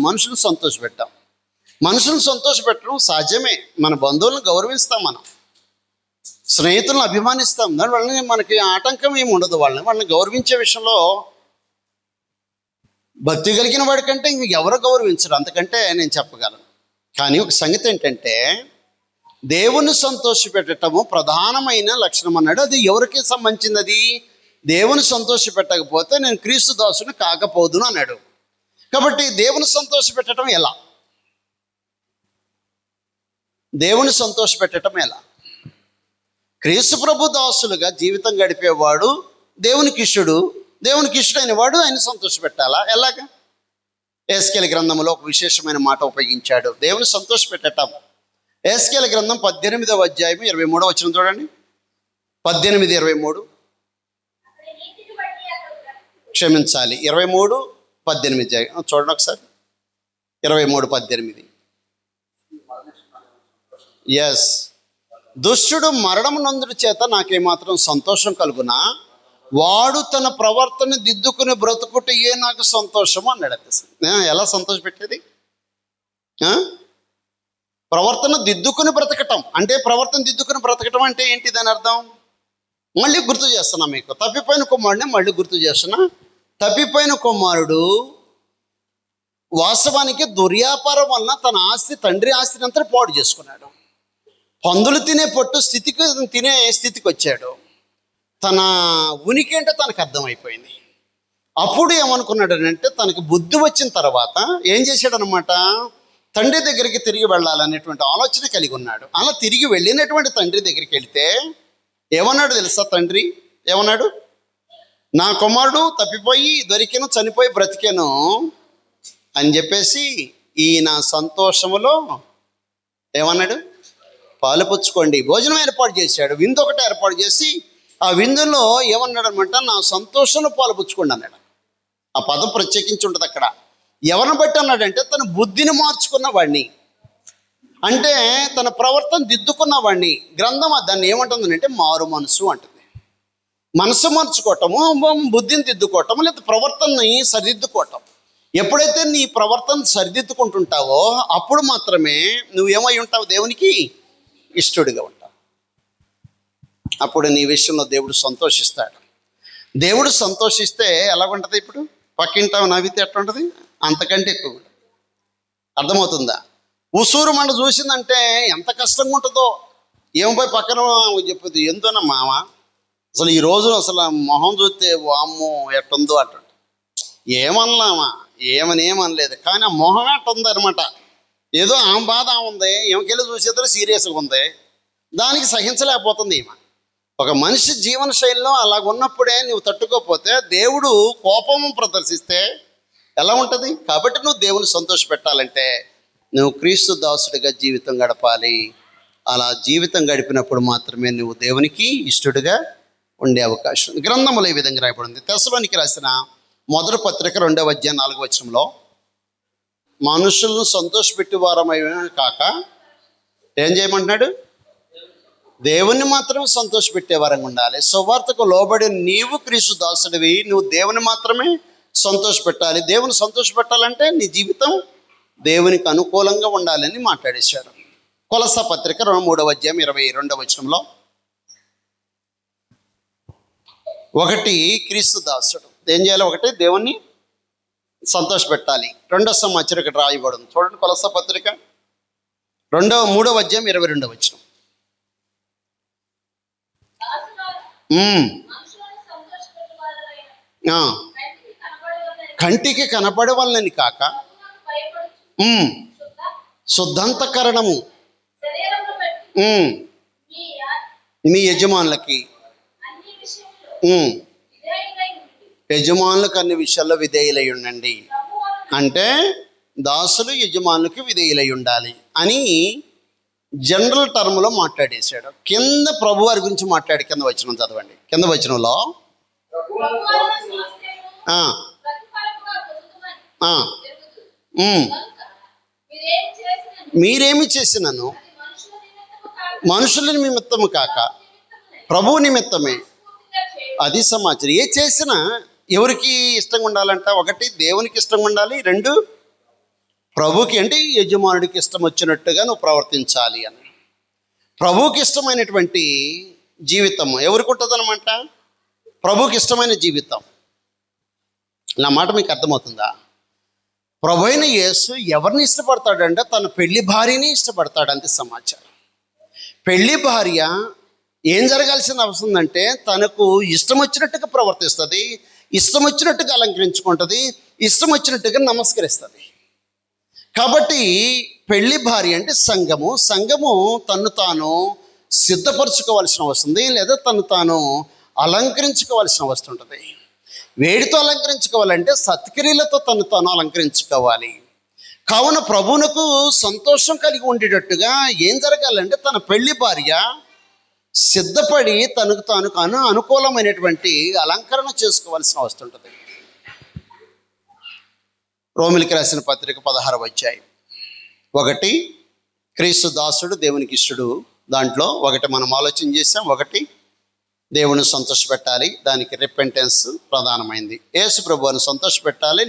మనుషులను సంతోషపెట్టాం. మనుషులను సంతోషపెట్టడం సహజమే. మన బంధువులను గౌరవిస్తాం, మనం స్నేహితులను అభిమానిస్తాం. దానివల్ల మనకి ఆటంకం ఏమి ఉండదు. వాళ్ళని గౌరవించే విషయంలో భక్తి కలిగిన వాడికంటే ఇంక ఎవరు గౌరవించరు, అంతకంటే నేను చెప్పగలను. కానీ ఒక సంగతి ఏంటంటే దేవుని సంతోషపెట్టడము ప్రధానమైన లక్షణం అన్నాడు. అది ఎవరికి సంబంధించింది? అది దేవుని సంతోష పెట్టకపోతే నేను క్రీస్తు దాసుని కాకపోదును అన్నాడు. కాబట్టి దేవుని సంతోష పెట్టడం ఎలా? దేవుని సంతోష పెట్టడం ఎలా? క్రీస్తు ప్రభు దాసులుగా జీవితం గడిపేవాడు దేవునికి ఇష్టడైన వాడు ఆయన సంతోష పెట్టాలా? ఎలాగా? ఎస్కేల్ గ్రంథంలో ఒక విశేషమైన మాట ఉపయోగించాడు, దేవుని సంతోష పెట్టటం. ఎస్కేల్ గ్రంథం 18వ అధ్యాయం 23వ వచనం చూడండి. 18:23 క్షమించాలి 23:18 చూడండి ఒకసారి. 23:18. ఎస్, దుష్టుడు మరణం నందుడి చేత నాకేమాత్రం సంతోషం కలుగునా, వాడు తన ప్రవర్తన దిద్దుకుని బ్రతుకుటయే నాకు సంతోషం అన్నాడు. ఎలా సంతోష పెట్టేది? ప్రవర్తన దిద్దుకుని బ్రతకటం అంటే, ప్రవర్తన దిద్దుకుని బ్రతకటం అంటే ఏంటి? దాని అర్థం మళ్ళీ గుర్తు చేస్తున్నా మీకు. తప్పిపోయిన కుమారుడిని మళ్ళీ గుర్తు చేస్తున్నా. తప్పిపోయిన కుమారుడు వాస్తవానికి దుర్వ్యాపారం వలన తన ఆస్తి, తండ్రి ఆస్తిని అంతా పాడు చేసుకున్నాడు. పందులు తినే పొట్టు తినే స్థితికి వచ్చాడు. తన ఉనికి ఏంటో తనకు అర్థమైపోయింది. అప్పుడు ఏమనుకున్నాడు అంటే, తనకి బుద్ధి వచ్చిన తర్వాత ఏం చేశాడనమాట, తండ్రి దగ్గరికి తిరిగి వెళ్ళాలనేటువంటి ఆలోచన కలిగి ఉన్నాడు. అలా తిరిగి వెళ్ళినటువంటి తండ్రి దగ్గరికి వెళితే ఏమన్నాడు తెలుసా? తండ్రి ఏమన్నాడు? నా కుమారుడు తప్పిపోయి దొరికాను, చనిపోయి బ్రతికాను అని చెప్పేసి ఈయన సంతోషములో ఏమన్నాడు? పాలు పుచ్చుకోండి. భోజనం ఏర్పాటు చేశాడు, విందు ఒకటి ఏర్పాటు చేసి ఆ విందులో ఏమన్నాడు అనమాట, నా సంతోషంలో పాలు పుచ్చుకోండి అన్నాడు. ఆ పదం ప్రత్యేకించి ఉంటుంది అక్కడ. ఎవరిని బట్టి అన్నాడంటే, తన బుద్ధిని మార్చుకున్న వాడిని, అంటే తన ప్రవర్తన దిద్దుకున్న వాడిని. గ్రంథం దాన్ని ఏమంటుంది అంటే మారు మనసు అంటుంది. మనసు మార్చుకోవటము, బుద్ధిని దిద్దుకోవటము, లేదా ప్రవర్తనని సరిదిద్దుకోవటం. ఎప్పుడైతే నీ ప్రవర్తన సరిదిద్దుకుంటుంటావో అప్పుడు మాత్రమే నువ్వేమై ఉంటావు, దేవునికి ఇష్టడుగా ఉంటావు. అప్పుడు నీ విషయంలో దేవుడు సంతోషిస్తాడు. దేవుడు సంతోషిస్తే ఎలాగుంటుంది? ఇప్పుడు పక్కింటావు నవ్వితే ఎట్లా ఉంటుంది? అంతకంటే ఎక్కువ. అర్థమవుతుందా? ఉసూరు మండ చూసిందంటే ఎంత కష్టంగా ఉంటుందో. ఏమపోయి పక్కన చెప్పదు, ఎంతోనా మామ అసలు ఈ రోజు అసలు మొహం చూస్తే వామ్మో ఎట్టుందో అట్ట. ఏమనలామా, ఏమనలేదు, కానీ ఆ మొహం ఎట్టుంది అనమాట. ఏదో ఆమె బాధ ఉంది, ఏమకెళ్ళి చూసేద్దరు సీరియస్గా ఉంది, దానికి సహించలేకపోతుంది ఈమె. ఒక మనిషి జీవన శైలిలో అలాగున్నప్పుడే నువ్వు తట్టుకోకపోతే దేవుడు కోపము ప్రదర్శిస్తే ఎలా ఉంటుంది? కాబట్టి నువ్వు దేవుని సంతోషపెట్టాలంటే నువ్వు క్రీస్తు దాసుడిగా జీవితం గడపాలి. అలా జీవితం గడిపినప్పుడు మాత్రమే నువ్వు దేవునికి ఇష్టడుగా ఉండే అవకాశం. గ్రంథములో ఈ విధంగా రాయబడింది. తెస్సలోనికి రాసిన మొదటి పత్రిక 2వ అధ్యాయం 4వ వచనంలో, మనుషులను సంతోషపెట్టి వారమై కాక ఏం చేయమంటున్నాడు? దేవుని మాత్రమే సంతోషపెట్టే వరంగా ఉండాలి. సువార్తకు లోబడి నీవు క్రీస్తు దాసుడివి, నువ్వు దేవుని మాత్రమే సంతోషపెట్టాలి. దేవుని సంతోషపెట్టాలంటే నీ జీవితం దేవునికి అనుకూలంగా ఉండాలని మాట్లాడేశాడు. కొలస్స పత్రిక 3వ అధ్యాయం 22వ వచనంలో, ఒకటి క్రీస్తు దాసుడు ఏం చేయాలి? ఒకటి దేవుణ్ణి సంతోషపెట్టాలి. 2వ సంవత్సరం ఇక్కడ రాయబడింది చూడండి. కొలస్స పత్రిక 3వ అధ్యాయం 22వ వచనం. కంటికి కనపడవలనని కాక శుద్ధంతకరణము మీ యజమానులకి, యజమానులకు అన్ని విషయాల్లో విధేయులై ఉండండి. అంటే దాసులు యజమానులకి విధేయులై ఉండాలి అని జనరల్ టర్మ్లో మాట్లాడేశాడు. కింద ప్రభు వారి గురించి మాట్లాడి కింద వచనం చదవండి. కింద వచనంలో మీరేమి చేసినను మనుషుల నిమిత్తము కాక ప్రభువు నిమిత్తమే. అది సమాచారం. ఏ చేసినా ఎవరికి ఇష్టంగా ఉండాలంట? ఒకటి దేవునికి ఇష్టంగా ఉండాలి, 2 ప్రభుకి అంటే యజమానుడికి ఇష్టం వచ్చినట్టుగా నువ్వు ప్రవర్తించాలి అని. ప్రభువుకి ఇష్టమైనటువంటి జీవితం ఎవరికి ఉంటుంది అనమాట? ప్రభువుకి ఇష్టమైన జీవితం. నా మాట మీకు అర్థమవుతుందా? ప్రభు అయిన యేసు ఎవరిని ఇష్టపడతాడంటే తన పెళ్లి భార్యని ఇష్టపడతాడు. అంతే సమాచారం. పెళ్లి భార్య ఏం జరగాల్సిన అవసరం అంటే తనకు ఇష్టం వచ్చినట్టుగా ప్రవర్తిస్తుంది, ఇష్టం వచ్చినట్టుగా అలంకరించుకుంటుంది, ఇష్టం వచ్చినట్టుగా నమస్కరిస్తుంది. కాబట్టి పెళ్లి భార్య అంటే సంఘము తను తాను సిద్ధపరచుకోవాల్సిన వస్తుంది, లేదా తను తాను అలంకరించుకోవాల్సిన అవసరం ఉంటుంది. వేడితో అలంకరించుకోవాలంటే సత్క్రియలతో తను తాను అలంకరించుకోవాలి. కావున ప్రభువునకు సంతోషం కలిగి ఉండేటట్టుగా ఏం జరగాలంటే తన పెళ్లి భార్య సిద్ధపడి తనకు తాను అనుకూలమైనటువంటి అలంకరణ చేసుకోవాల్సిన అవసరం ఉంటుంది. రోమిలికి రాసిన పత్రిక 16వ అధ్యాయం 1 క్రీస్తు దాసుడు దేవునికి ఇష్టడు. దాంట్లో ఒకటి మనం ఆలోచన చేసాం. ఒకటి దేవుని సంతోషపెట్టాలి, దానికి రిపెంటెన్స్ ప్రధానమైంది. యేసు ప్రభువుని సంతోషపెట్టాలి,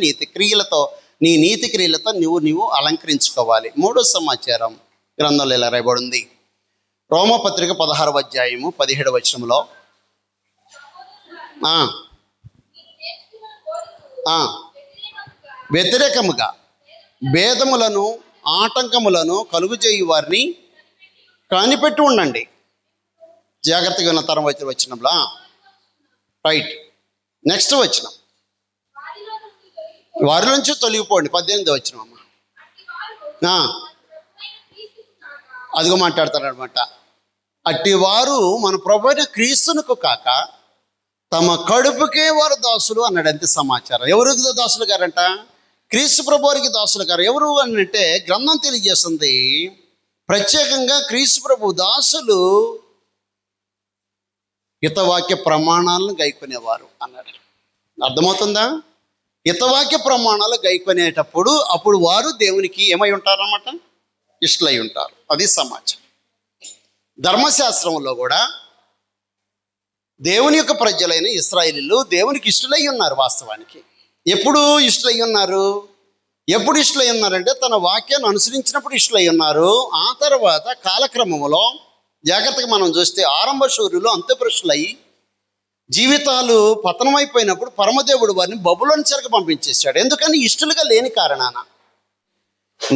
నీ నీతి క్రియలతో నువ్వు అలంకరించుకోవాలి. 3వ సమాచారం గ్రంథంలో ఇలా రాయబడింది. రోమపత్రిక 16వ అధ్యాయము 17వ వచనంలో ఆ, వ్యతిరేకముగా భేదములను ఆటంకములను కలుగుచేయు వారిని కనిపెట్టి ఉండండి. జాగ్రత్తగా ఉన్న తరం వచ్చినప్పుడు రైట్. నెక్స్ట్ వచ్చిన వారి నుంచి తొలగిపోండి. 18 వచ్చిన అమ్మ అదిగో మాట్లాడతారనమాట. అట్టివారు మన ప్రభు అయిన క్రీస్తునకు కాక తమ కడుపుకే వారు దాసులు అన్నాడు. అంతే సమాచారం. ఎవరికి దాసులు గారంట? క్రీస్తు ప్రభు వారికి దాసులు గారు. ఎవరు అని అంటే గ్రంథం తెలియజేస్తుంది ప్రత్యేకంగా క్రీస్తు ప్రభు దాసులు హితవాక్య ప్రమాణాలను గైకొనేవారు అన్నాడు. అర్థమవుతుందా? హితవాక్య ప్రమాణాలు గైకొనేటప్పుడు అప్పుడు వారు దేవునికి ఏమై ఉంటారన్నమాట? ఇష్టలై ఉంటారు. అది సమాచారం. ధర్మశాస్త్రంలో కూడా దేవుని యొక్క ప్రజలైన ఇశ్రాయేలీయులు దేవునికి ఇష్టలై ఉన్నారు. వాస్తవానికి ఎప్పుడు ఇష్టలై ఉన్నారు? ఎప్పుడు ఇష్టలై ఉన్నారంటే తన వాక్యాన్ని అనుసరించినప్పుడు ఇష్టలై ఉన్నారు. ఆ తర్వాత కాలక్రమంలో జాగ్రత్తగా మనం చూస్తే ఆరంభ శూరులు అంత్యపురుషులై జీవితాలు పతనమైపోయినప్పుడు పరమదేవుడు వారిని బబులోని చెరకు పంపించేశాడు. ఎందుకని? ఇష్టలుగా లేని కారణాన.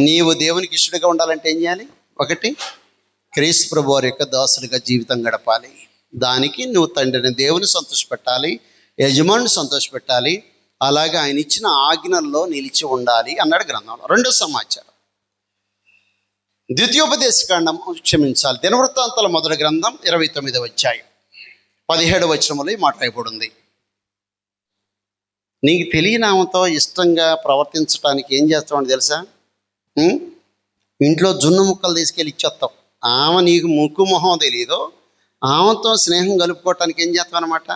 నీవు దేవునికి ఇష్టడుగా ఉండాలంటే ఏం చేయాలి? ఒకటి, క్రీస్తు ప్రభు వారి యొక్క దాసులుగా జీవితం గడపాలి. దానికి నువ్వు తండ్రిని దేవుని సంతోషపెట్టాలి, యజమాని సంతోషపెట్టాలి, అలాగే ఆయన ఇచ్చిన ఆజ్ఞల్లో నిలిచి ఉండాలి అన్నాడు గ్రంథంలో. రెండో సమాచారం ద్వితీయోపదేశకాండం, క్షమించాలి, దినవృత్తాంతాల మొదటి గ్రంథం 29వ అధ్యాయం 17వ వచనంలో ఈ మాట రాయబడింది. నీకు తెలియనామతో ఇష్టంగా ప్రవర్తించడానికి ఏం చేస్తామని తెలుసా? ఇంట్లో జున్ను ముక్కలు తీసుకెళ్ళి ఇచ్చేస్తావు. ఆమె నీకు ముక్కు మొహం తెలియదు, ఆమెతో స్నేహం కలుపుకోవటానికి ఏం చేస్తావు అనమాట?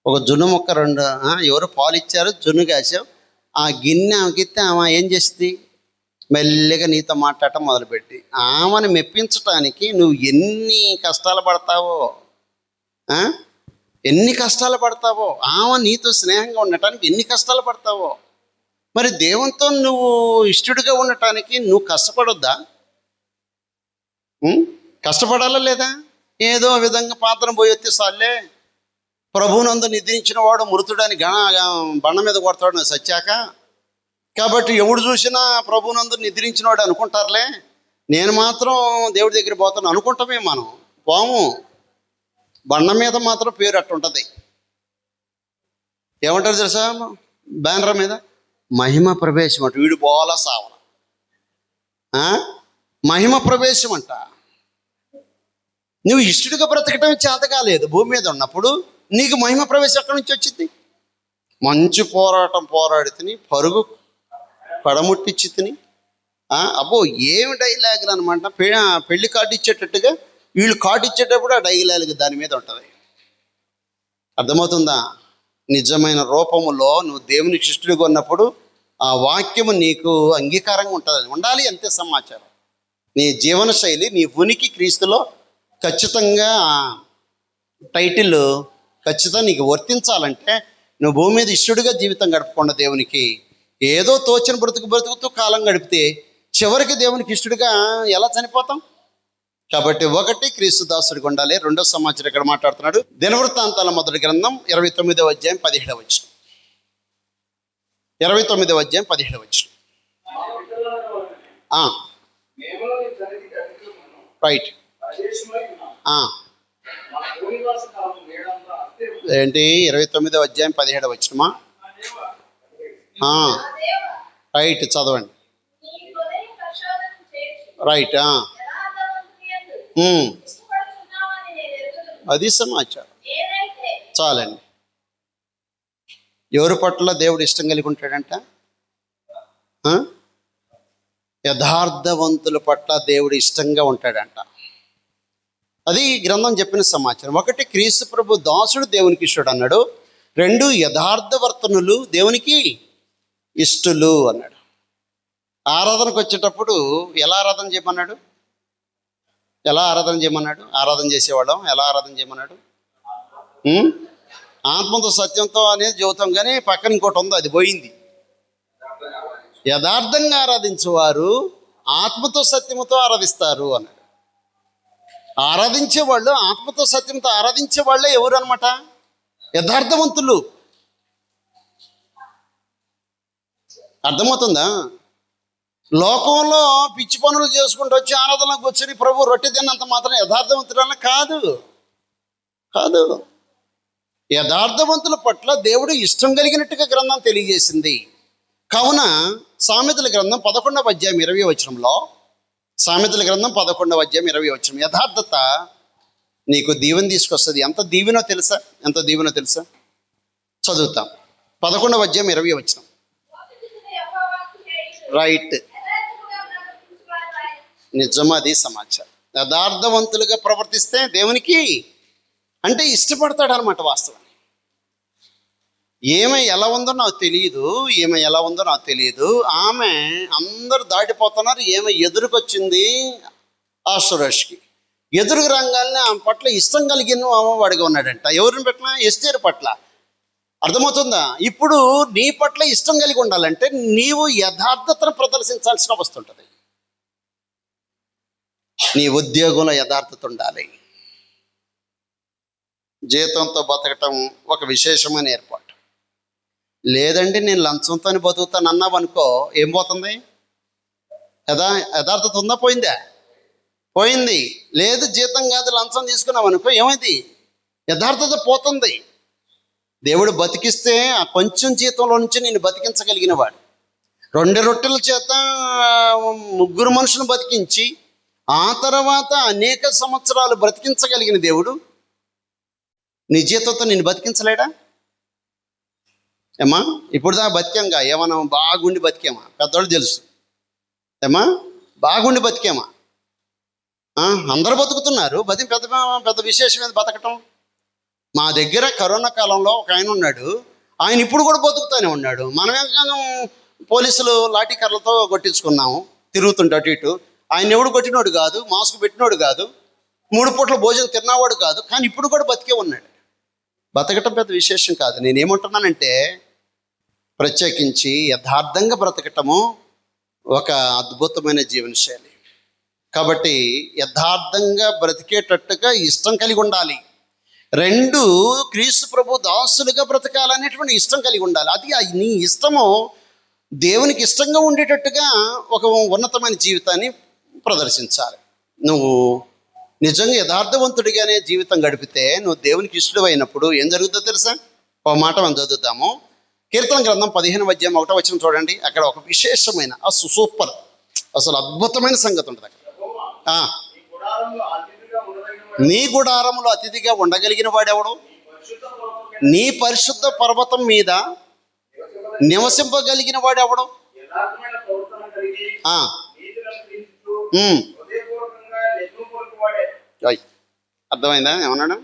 ఒక జున్ను ముక్క రెండు ఎవరు పాలు ఇచ్చారు, జున్ను కాసావు, ఆ గిన్నె ఆమెకి ఇస్తే ఆమె ఏం చేస్తుంది? మెల్లిగా నీతో మాట్లాడటం మొదలుపెట్టి ఆమెను మెప్పించటానికి నువ్వు ఎన్ని కష్టాలు పడతావో, ఎన్ని కష్టాలు పడతావో, ఆమె నీతో స్నేహంగా ఉండటానికి ఎన్ని కష్టాలు పడతావో. మరి దేవునితో నువ్వు ఇష్టడుగా ఉండటానికి నువ్వు కష్టపడొద్దా? కష్టపడాలా లేదా? ఏదో విధంగా పాత్ర పోయి వచ్చి సార్లే ప్రభువునందు నిద్రించిన వాడు మృతుడని బండ మీద కొడతాడు సచ్చాక. కాబట్టి ఎవడు చూసినా ప్రభువునందు నిద్రించిన వాడు అనుకుంటారులే, నేను మాత్రం దేవుడి దగ్గర పోతాను అనుకుంటామే. మనం పోము. బండ మీద మాత్రం పేరు అట్టుంటుంది. ఏమంటారు తెలుసా? బ్యానర్ మీద మహిమ ప్రవేశం అంట. వీడు బోలా సావన మహిమ ప్రవేశం అంట. నువ్వు ఇష్టడుగా బ్రతకటం చేత కాలేదు భూమి మీద ఉన్నప్పుడు, నీకు మహిమ ప్రవేశం ఎక్కడి నుంచి వచ్చింది? మంచి పోరాటం పోరాడి తిని, పరుగు పడముట్టించి తిని, అబ్బో ఏమి డైలాగులు అనమాట. పెళ్లి కార్డు ఇచ్చేటట్టుగా వీళ్ళు కార్డు ఇచ్చేటప్పుడు ఆ డైలాగ్ దాని మీద ఉంటుంది. అర్థమవుతుందా? నిజమైన రూపములో నువ్వు దేవునికి ఇష్టడుగా ఉన్నప్పుడు ఆ వాక్యము నీకు అంగీకారంగా ఉండాలి. అంతే సమాచారం. నీ జీవన శైలి, నీ ఉనికి క్రీస్తులో ఖచ్చితంగా టైటిల్ ఖచ్చితంగా నీకు వర్తించాలంటే నువ్వు భూమి మీద ఇష్టడుగా జీవితం గడపకుండా దేవునికి ఏదో తోచిన బ్రతుకుతూ కాలం గడిపితే చివరికి దేవునికి ఇష్టడుగా ఎలా చనిపోతాం? కాబట్టి ఒకటి, క్రీస్తు దాసుడిగా ఉండాలి. రెండో సమాచారం ఇక్కడ మాట్లాడుతున్నాడు. దినవృత్తాంతాల మొదటి గ్రంథం 29వ అధ్యాయం 17వ వచనం. 29వ అధ్యాయం 17వ వచనం. రైట్. ఏంటి? 29వ అధ్యాయం 17వ వచనమా? రైట్, చదవండి. రైట్. అది సమాచారం. చాలండి. ఎవరి పట్ల దేవుడు ఇష్టం కలిగి ఉంటాడంట? యథార్థవంతుల పట్ల దేవుడు ఇష్టంగా ఉంటాడంట. అది గ్రంథం చెప్పిన సమాచారం. ఒకటి, క్రీస్తు ప్రభు దాసుడు దేవునికి ఇష్టడు అన్నాడు. రెండు, యథార్థవర్తనులు దేవునికి ఇష్టలు అన్నాడు. ఆరాధనకు వచ్చేటప్పుడు ఎలా ఆరాధన చేయమన్నాడు? ఆరాధన చేసేవాళ్ళం ఎలా ఆరాధన చేయమన్నాడు? ఆత్మతో సత్యంతో అనేది చెబుతాం, కానీ పక్కన ఇంకోటి ఉందో, అది పోయింది. యథార్థంగా ఆరాధించేవారు ఆత్మతో సత్యముతో ఆరాధిస్తారు అన్నాడు. ఆరాధించేవాళ్ళు ఆత్మతో సత్యంతో ఆరాధించే వాళ్ళే ఎవరు అనమాట? యథార్థవంతులు. అర్థమవుతుందా? లోకంలో పిచ్చి పనులు చేసుకుంటూ వచ్చి ఆరాధనకు వచ్చి ప్రభు రొట్టె తిన్నంత మాత్రం యథార్థవంతుడన్న కాదు. కాదు. యథార్థవంతుల పట్ల దేవుడు ఇష్టం కలిగినట్టుగా గ్రంథం తెలియజేసింది. కావున సామెతల గ్రంథం 11వ అధ్యాయం 20వ వచనంలో, సామెతల గ్రంథం 11వ అధ్యాయం 20వ వచనం, యథార్థత నీకు దీవెన తీసుకొస్తుంది. ఎంత దీవెనో తెలుసా? ఎంత దీవెనో తెలుసా? చదువుతాం. 11వ అధ్యాయం 20వ వచనం. రైట్, నిజం, అది సమాచారం. యథార్థవంతులుగా ప్రవర్తిస్తే దేవునికి అంటే ఇష్టపడతాడు అనమాట. వాస్తవం ఏమై ఎలా ఉందో నాకు తెలియదు, ఏమై ఎలా ఉందో నాకు తెలియదు. ఆమె అందరు దాటిపోతున్నారు, ఏమై ఎదురుకొచ్చింది ఆ సురేష్కి. ఎదురుకు రంగాల్ని ఆమె పట్ల ఇష్టం కలిగిన వాడిగా ఉన్నాడంట. ఎవరిని పట్ల? ఎస్తేరు పట్ల. అర్థమవుతుందా? ఇప్పుడు నీ పట్ల ఇష్టం కలిగి ఉండాలంటే నీవు యథార్థతను ప్రదర్శించాల్సిన వస్తుంటుంది. నీ ఉద్యోగంలో యథార్థత ఉండాలి. జీతంతో బతకటం ఒక విశేషమైన ఏర్పాటు. లేదండి నేను లంచంతో బతుకుతాను అన్నావు అనుకో, ఏం పోతుంది? యథార్థత ఉందా? పోయిందా? పోయింది. లేదు జీతం కాదు లంచం తీసుకున్నావు అనుకో, ఏమైంది? యథార్థత పోతుంది. దేవుడు బతికిస్తే ఆ కొంచెం జీతంలో నుంచి నేను బతికించగలిగిన వాడు. 2 రొట్టెల చేత 3 మనుషులను బతికించి ఆ తర్వాత అనేక సంవత్సరాలు బ్రతికించగలిగిన దేవుడు నీ జీతంతో నేను బతికించలేడా? ఏమా ఇప్పుడు దాకా బతికాంగా, ఏమన్నా బాగుండి బతికామా? పెద్దవాళ్ళు తెలుసు. ఏమా బాగుండి బతికామా? అందరూ బతుకుతున్నారు, పెద్ద పెద్ద విశేషమైన బతకటం. మా దగ్గర కరోనా కాలంలో ఒక ఆయన ఉన్నాడు, ఆయన ఇప్పుడు కూడా బతుకుతానే ఉన్నాడు. మనమేం పోలీసులు లాఠీ కర్రలతో కొట్టించుకున్నాము, తిరుగుతుంటే అటు ఇటు. ఆయన ఎవడు కొట్టినోడు కాదు, మాస్క్ పెట్టినోడు కాదు, 3 పూట్ల భోజనం తిన్నవాడు కాదు, కానీ ఇప్పుడు కూడా బతికే ఉన్నాడు. బతకటం పెద్ద విశేషం కాదు. నేనేమంటున్నానంటే ప్రత్యేకించి యథార్థంగా బ్రతకటము ఒక అద్భుతమైన జీవనశైలి. కాబట్టి యథార్థంగా బ్రతికేటట్టుగా ఇష్టం కలిగి ఉండాలి. 2, క్రీస్తు ప్రభు దాసులుగా బ్రతకాలనేటువంటి ఇష్టం కలిగి ఉండాలి. అది నీ ఇష్టము దేవునికి ఇష్టంగా ఉండేటట్టుగా ఒక ఉన్నతమైన జీవితాన్ని ప్రదర్శించాలి. నువ్వు నిజంగా యథార్థవంతుడిగానే జీవితం గడిపితే నువ్వు దేవునికి ఇష్టడు అయినప్పుడు ఏం జరుగుతుందో తెలుసా? ఒక మాట మనం చదువుతాము. కీర్తన గ్రంథం 15వ అధ్యాయం 1వ వచనం చూడండి. అక్కడ ఒక విశేషమైన సూపర్, అసలు అద్భుతమైన సంగతి ఉంటుంది అక్కడ. నీ గుడారములో అతిథిగా ఉండగలిగిన వాడెవడు? నీ పరిశుద్ధ పర్వతం మీద నివసింపగలిగిన వాడెవడు? అర్థమైందా? ఏమన్నాడు?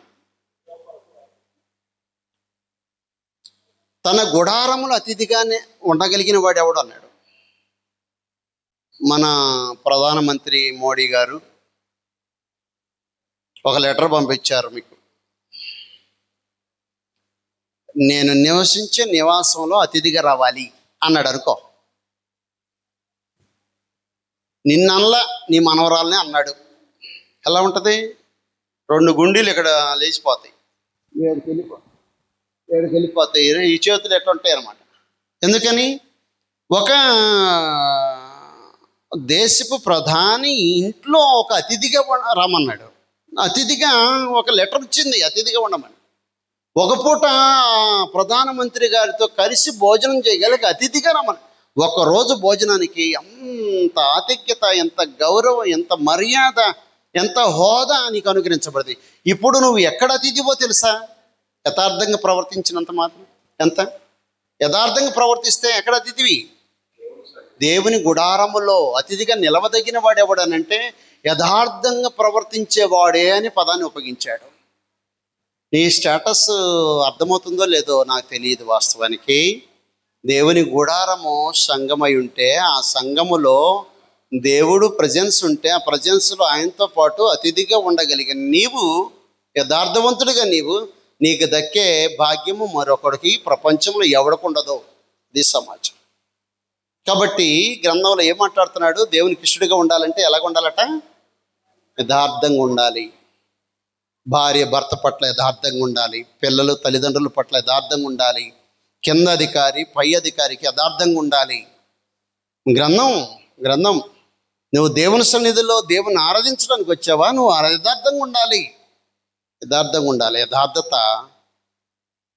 తన గుడారములు అతిథిగానే ఉండగలిగిన వాడెవడు అన్నాడు. మన ప్రధానమంత్రి మోడీ గారు ఒక లెటర్ పంపించారు మీకు. నేను నివసించే నివాసంలో అతిథిగా రావాలి అన్నాడు అనుకో. నిన్నల్లా నీ మనవరాలనే అన్నాడు. ఎలా ఉంటుంది? 2 గుండీలు ఇక్కడ లేచిపోతాయి, 7 వెళ్ళిపోతాయి. ఈ చేతులు ఎట్లా ఉంటాయి అన్నమాట. ఎందుకని? ఒక దేశపు ప్రధాని ఇంట్లో ఒక అతిథిగా రమ్మన్నాడు. అతిథిగా ఒక లెటర్ వచ్చింది, అతిథిగా ఉండమని. ఒక పూట ప్రధానమంత్రి గారితో కలిసి భోజనం చేయగలిగి అతిథిగా రమ్మని. ఒకరోజు భోజనానికి ఎంత ఆతిథ్యత, ఎంత గౌరవం, ఎంత మర్యాద, ఎంత హోదా నీకు అనుగ్రహించబడింది. ఇప్పుడు నువ్వు ఎక్కడ అతిథివో తెలుసా? యథార్థంగా ప్రవర్తించినంత మాత్రం. ఎంత యథార్థంగా ప్రవర్తిస్తే ఎక్కడ అతిథివి? దేవుని గుడారములో అతిథిగా నిలవదగిన వాడు ఎవడనంటే యథార్థంగా ప్రవర్తించేవాడే అని పదాన్ని ఉపయోగించాడు. నీ స్టేటస్ అర్థమవుతుందో లేదో నాకు తెలియదు. వాస్తవానికి దేవుని గుడారము సంఘమై ఉంటే ఆ సంఘములో దేవుడు ప్రజెన్స్ ఉంటే ఆ ప్రజెన్స్లో ఆయనతో పాటు అతిథిగా ఉండగలిగిన నీవు యథార్థవంతుడిగా నీకు దక్కే భాగ్యము మరొకడికి ప్రపంచంలో ఎవడికి ఉండదో. ఇది సమాజం. కాబట్టి గ్రంథంలో ఏం మాట్లాడుతున్నాడు? దేవునికి ఇష్టడిగా ఉండాలంటే ఎలాగ ఉండాలట? యథార్థంగా ఉండాలి. భార్య భర్త పట్ల యథార్థంగా ఉండాలి. పిల్లలు తల్లిదండ్రుల పట్ల యథార్థంగా ఉండాలి. కింద అధికారి పై అధికారికి యథార్థంగా ఉండాలి. గ్రంథం గ్రంథం నువ్వు దేవుని సన్నిధిలో దేవుని ఆరాధించడానికి వచ్చావా? నువ్వు యథార్థంగా ఉండాలి, యథార్థంగా ఉండాలి. యథార్థత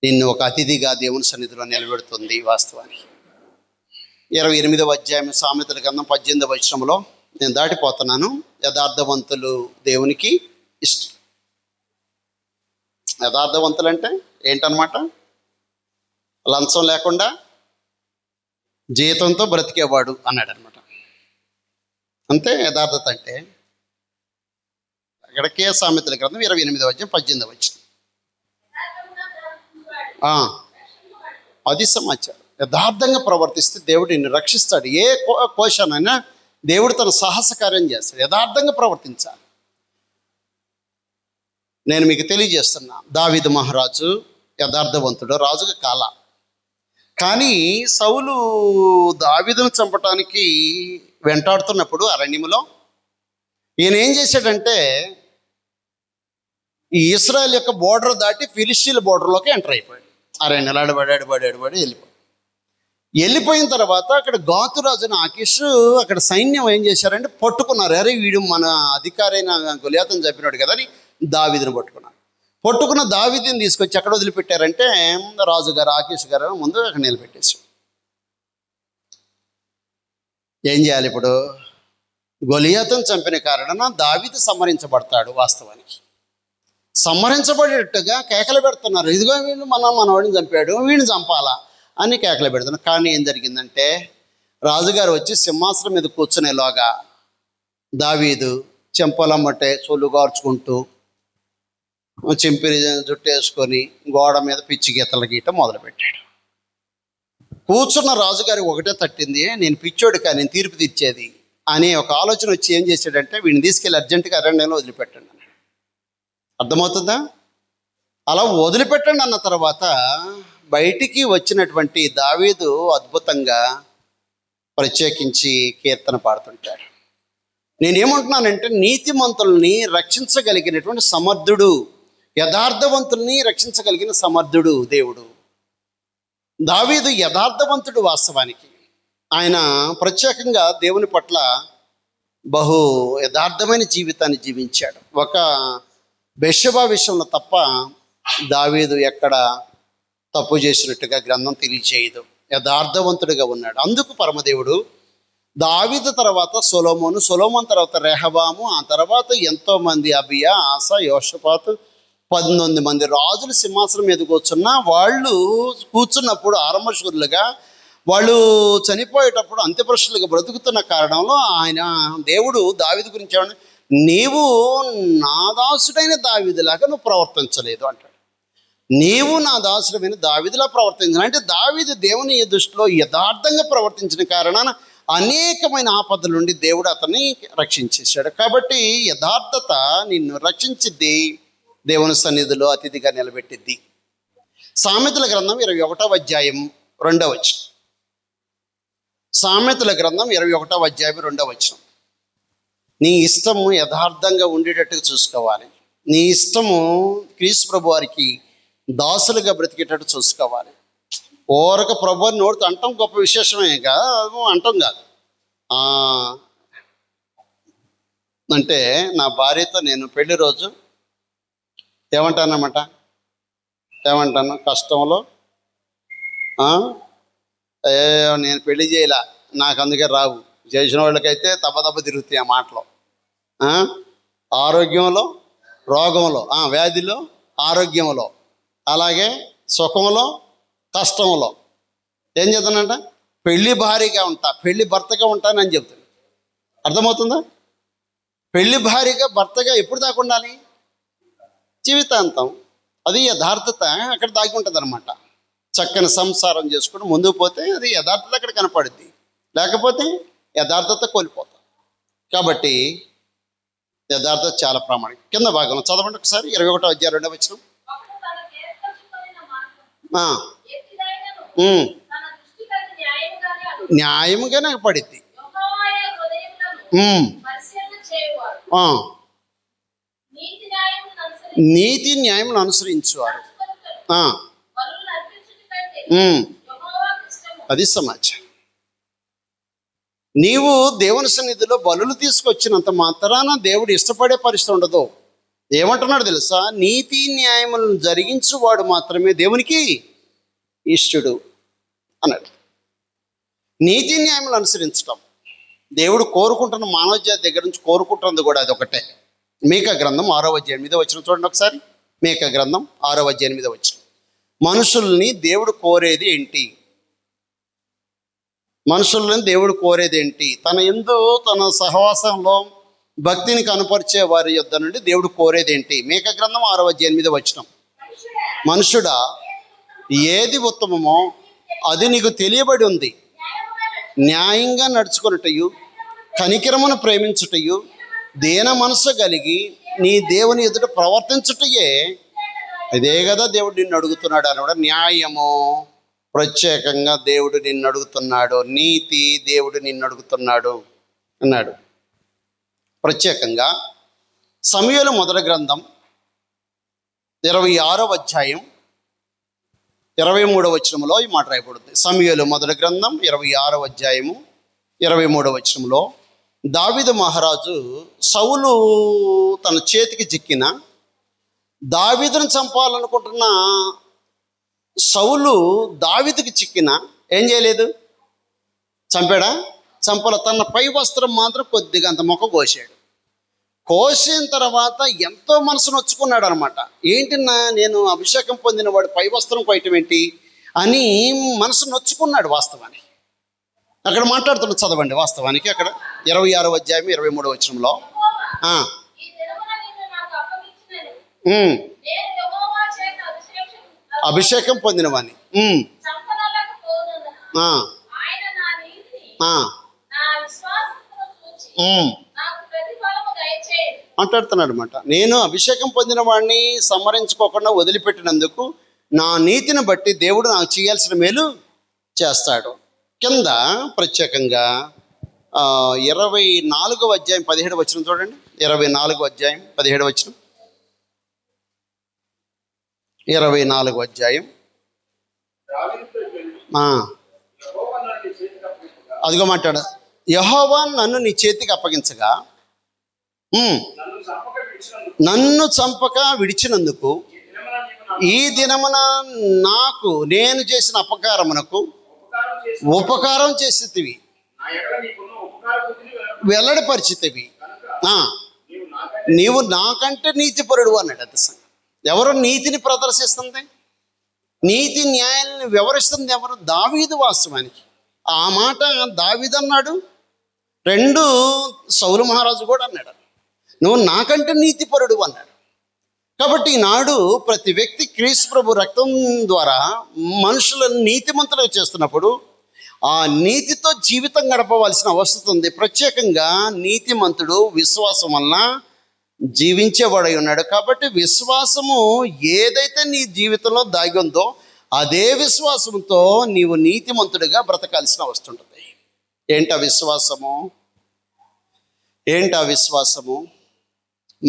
నిన్ను ఒక అతిథిగా దేవుని సన్నిధిలో నిలబెడుతుంది. వాస్తవానికి 28వ అధ్యాయం సామెతల గ్రంథం 18వ వచనంలో నేను దాటిపోతున్నాను. యథార్థవంతులు దేవునికి ఇష్టం. యథార్థవంతులు అంటే ఏంటన్నమాట? లంచం లేకుండా జీతంతో బ్రతికేవాడు అన్నాడు అనమాట. అంతే యథార్థత అంటే. అక్కడికే సామెతల గ్రంథం 28వ అధ్యాయం 18వ వచనం. అది సమాచారం. యథార్థంగా ప్రవర్తిస్తే దేవుడు నిన్ను రక్షిస్తాడు. ఏ కోశానైనా దేవుడు తన సాహస కార్యం చేస్తాడు. యథార్థంగా ప్రవర్తించాలి. నేను మీకు తెలియజేస్తున్నా, దావీదు మహారాజు యథార్థవంతుడు, రాజుగా కాల. కానీ సౌలు దావీదును చంపటానికి వెంటాడుతున్నప్పుడు అరణ్యములో ఈయన ఏం చేశాడంటే ఈ ఇశ్రాయేల్ యొక్క బోర్డర్ దాటి ఫిలిష్తీయుల బోర్డర్లోకి ఎంటర్ అయిపోయాడు. అరణ్యలు అడబడి వెళ్ళిపోయిన తర్వాత అక్కడ గాతురాజున ఆకీష్ అక్కడ సైన్యం ఏం చేశారంటే పట్టుకున్నారు. అరే వీడు మన అధికారైన గొలియాతును చంపినాడు కదా అని దావీదుని పట్టుకున్న దావీదుని తీసుకొచ్చి ఎక్కడ వదిలిపెట్టారంటే రాజుగారు ఆకీష్ గారు ముందు అక్కడ నిలబెట్టేశాడు. ఏం చేయాలి ఇప్పుడు? గొలియాతును చంపిన కారణాన దావీదు సంహరించబడతాడు. వాస్తవానికి సంహరించబడేట్టుగా కేకలు పెడుతున్నారు. ఇదిగో వీళ్ళు మనవాడిని చంపాడు, వీడిని చంపాలా అని కేకలు పెడుతున్నారు. కానీ ఏం జరిగిందంటే రాజుగారు వచ్చి సింహాసనం మీద కూర్చునేలోగా దావీదు చెంపలమ్మటే సొల్లు గార్చుకుంటూ చింపిరి జుట్టు వేసుకొని గోడ మీద పిచ్చి గీతలు గీయటం మొదలుపెట్టాడు. కూర్చున్న రాజుగారి ఒకటే తట్టింది, నేను పిచ్చోడు కానీ నేను తీర్పు తీర్చేది అనే ఒక ఆలోచన వచ్చి ఏం చేశాడంటే వీడిని తీసుకెళ్ళి అర్జెంటుగా అరణ్యంలో వదిలిపెట్టండి అన్నాడు. అర్థమవుతుందా? అలా వదిలిపెట్టండి అన్న తర్వాత బయటికి వచ్చినటువంటి దావీదు అద్భుతంగా ప్రత్యేకించి కీర్తన పాడుతుంటాడు. నేనేమంటున్నానంటే నీతిమంతుల్ని రక్షించగలిగినటువంటి సమర్థుడు, యథార్థవంతుల్ని రక్షించగలిగిన సమర్థుడు దేవుడు. దావీదు యథార్థవంతుడు. వాస్తవానికి ఆయన ప్రత్యేకంగా దేవుని పట్ల బహు యథార్థమైన జీవితాన్ని జీవించాడు. ఒక బెత్షెబా విషయంలో తప్ప దావీదు ఎక్కడ తప్పు చేసినట్టుగా గ్రంథం తెలియచేయదు. యథార్థవంతుడిగా ఉన్నాడు. అందుకు పరమదేవుడు దావీదు తర్వాత సొలొమోన్ తర్వాత రెహబాము, ఆ తర్వాత ఎంతోమంది అబియా, ఆస, యోషపాతు 19 మంది రాజులు సింహాసనం మీద కూర్చున్నా వాళ్ళు కూర్చున్నప్పుడు ఆరంభశూరులుగా వాళ్ళు చనిపోయేటప్పుడు అంత్యపురుషులుగా బ్రతుకుతున్న కారణంలో ఆయన దేవుడు దావీదు గురించి ఏమన్నా, నీవు నా దాసుడైన దావీదులాగా నువ్వు ప్రవర్తించలేదు అంటాడు. నీవు నా దాసుడమైన దావీదులా ప్రవర్తించిన అంటే దావీదు దేవుని దృష్టిలో యథార్థంగా ప్రవర్తించిన కారణాన అనేకమైన ఆపదల నుండి దేవుడు అతన్ని రక్షించేశాడు. కాబట్టి యథార్థత నిన్ను రక్షించిద్ది, దేవుని సన్నిధిలో అతిథిగా నిలబెట్టిద్ది. సామెతల గ్రంథం 21వ అధ్యాయం 2వ వచనం. సామెతల గ్రంథం 21వ అధ్యాయం 2వ వచనం. నీ ఇష్టము యథార్థంగా ఉండేటట్టుగా చూసుకోవాలి. నీ ఇష్టము క్రీస్తు ప్రభు వారికి దాసులుగా బ్రతికేటట్టు చూసుకోవాలి. ఓరక ప్రభు నోడుతూ అంటాం గొప్ప విశేషమే అంటాం కాదు. అంటే నా భార్యతో నేను పెళ్లి రోజు ఏమంటాను కష్టంలో నేను పెళ్లి చేయలే, నాకు అందుకే రావు. చేసిన వాళ్ళకైతే తప్ప తిరుగుతాయి ఆ మాటలో. ఆరోగ్యంలో రోగంలో, వ్యాధిలో ఆరోగ్యంలో, అలాగే సుఖంలో కష్టంలో ఏం చేద్దానంట? పెళ్లి భార్యగా ఉంటా, పెళ్లి భర్తగా ఉంటానని చెప్తాను. అర్థమవుతుందా? పెళ్లి భార్యగా భర్తగా ఎప్పుడు దాకా ఉండాలి? జీవితాంతం. అది యథార్థత అక్కడ దాగి ఉంటుంది అనమాట. చక్కని సంసారం చేసుకుని ముందుకు పోతే అది యథార్థత అక్కడ కనపడుద్ది, లేకపోతే యథార్థత కోల్పోతాం. కాబట్టి యథార్థత చాలా ప్రామాణికం. కింద భాగంలో చదవండి ఒకసారి 21వ అధ్యాయం 2వ వచనం. న్యాయముగానే పడిద్ది. నీతి న్యాయమును అనుసరించువారు. అది సమాచారం. నీవు దేవుని సన్నిధిలో బలులు తీసుకొచ్చినంత మాత్రాన దేవుడు ఇష్టపడే పరిస్థితి ఉండదు. ఏమంటున్నాడు తెలుసా? నీతి న్యాయములను జరిగించువాడు మాత్రమే దేవునికి ఇష్టడు అన్నాడు. నీతి న్యాయములు అనుసరించటం దేవుడు కోరుకుంటున్న మానవ జాతి దగ్గర నుంచి కోరుకుంటున్నది కూడా అది ఒకటే. మీకా గ్రంథం 6:8 వచ్చిన చూడండి ఒకసారి. మీకా గ్రంథం 6:8 వచ్చిన. మనుషుల్ని దేవుడు కోరేది ఏంటి? మనుషుల్ని దేవుడు కోరేది ఏంటి? తన యందు తన సహవాసంలో భక్తిని కనపరిచే వారి యొద్ద నుండి దేవుడు కోరేది ఏంటి? మీకా గ్రంథం 6:8 వచ్చిన. మనుషుడా, ఏది ఉత్తమమో అది నీకు తెలియబడి ఉంది. న్యాయంగా నడుచుకున్నటయు, కనికరమును ప్రేమించుటయు, దీన మనసు కలిగి నీ దేవుని ఎదుట ప్రవర్తించుటయే, ఇదే కదా దేవుడు నిన్ను అడుగుతున్నాడు అన్నాడు. న్యాయము ప్రత్యేకంగా దేవుడు నిన్ను అడుగుతున్నాడు. నీతి దేవుడు నిన్ను అడుగుతున్నాడు అన్నాడు ప్రత్యేకంగా. సమూయేలు మొదటి గ్రంథం 26వ అధ్యాయం 23వ వచనంలో ఈ మాట రాయబడుతుంది. సమూయేలు మొదటి గ్రంథం 26వ అధ్యాయము 23వ వచనంలో, దావీదు మహారాజు సౌలు తన చేతికి చిక్కిన, దావీదును చంపాలనుకుంటున్న సౌలు దావీదుకి చిక్కిన ఏం చేయలేదు? చంపాడా? చంపల. తన పై వస్త్రం మాత్రం కొద్దిగా అంత మొక్క కోసాడు. కోసిన తర్వాత ఎంతో మనసు నొచ్చుకున్నాడు అనమాట. ఏంటిన్నా, నేను అభిషేకం పొందిన వాడు పై వస్త్రం కోయటం ఏంటి అని మనసు నొచ్చుకున్నాడు. వాస్తవానికి అక్కడ మాట్లాడుతున్నాడు, చదవండి. వాస్తవానికి అక్కడ 26వ అధ్యాయం 23వ వచనంలో, అభిషేకం పొందిన వాణ్ణి మాట్లాడుతున్నాడు అనమాట. నేను అభిషేకం పొందిన వాడిని సంహరించుకోకుండా వదిలిపెట్టినందుకు నా నీతిని బట్టి దేవుడు నాకు చేయాల్సిన మేలు చేస్తాడు. కింద ప్రత్యేకంగా 24వ అధ్యాయం 17వ వచనం చూడండి. 24వ అధ్యాయం 17వ వచనం. 24వ అధ్యాయం. అదిగో మాట్లాడు. యెహోవా నన్ను నీ చేతికి అప్పగించగా, నన్ను చంపక విడిచినందుకు, ఈ దినమున నాకు నేను చేసిన అపకారమునకు ఉపకారం చేసేటివి, వెల్లడిపరిచితివి. నీవు నాకంటే నీతిపరుడు అన్నాడు. అది ఎవరు నీతిని ప్రదర్శిస్తుంది? నీతి న్యాయాన్ని వివరిస్తుంది ఎవరు? దావీదు. వాస్తవానికి ఆ మాట దావీదు అన్నాడు, 2 సౌలు మహారాజు కూడా అన్నాడు, నువ్వు నాకంటే నీతిపరుడు అన్నాడు. కాబట్టి ఈనాడు ప్రతి వ్యక్తి క్రీస్తు ప్రభు రక్తం ద్వారా మనుషులను నీతిమంతులుగా చేస్తున్నప్పుడు ఆ నీతితో జీవితం గడపవలసిన అవసరం ఉంది. ప్రత్యేకంగా నీతిమంతుడు విశ్వాసం వలన జీవించేవాడై ఉన్నాడు. కాబట్టి విశ్వాసము ఏదైతే నీ జీవితంలో దాగి ఉందో అదే విశ్వాసంతో నీవు నీతిమంతుడిగా బ్రతకాల్సిన అవసరం ఉంటుంది. ఏంటా విశ్వాసము? ఏంటా విశ్వాసము?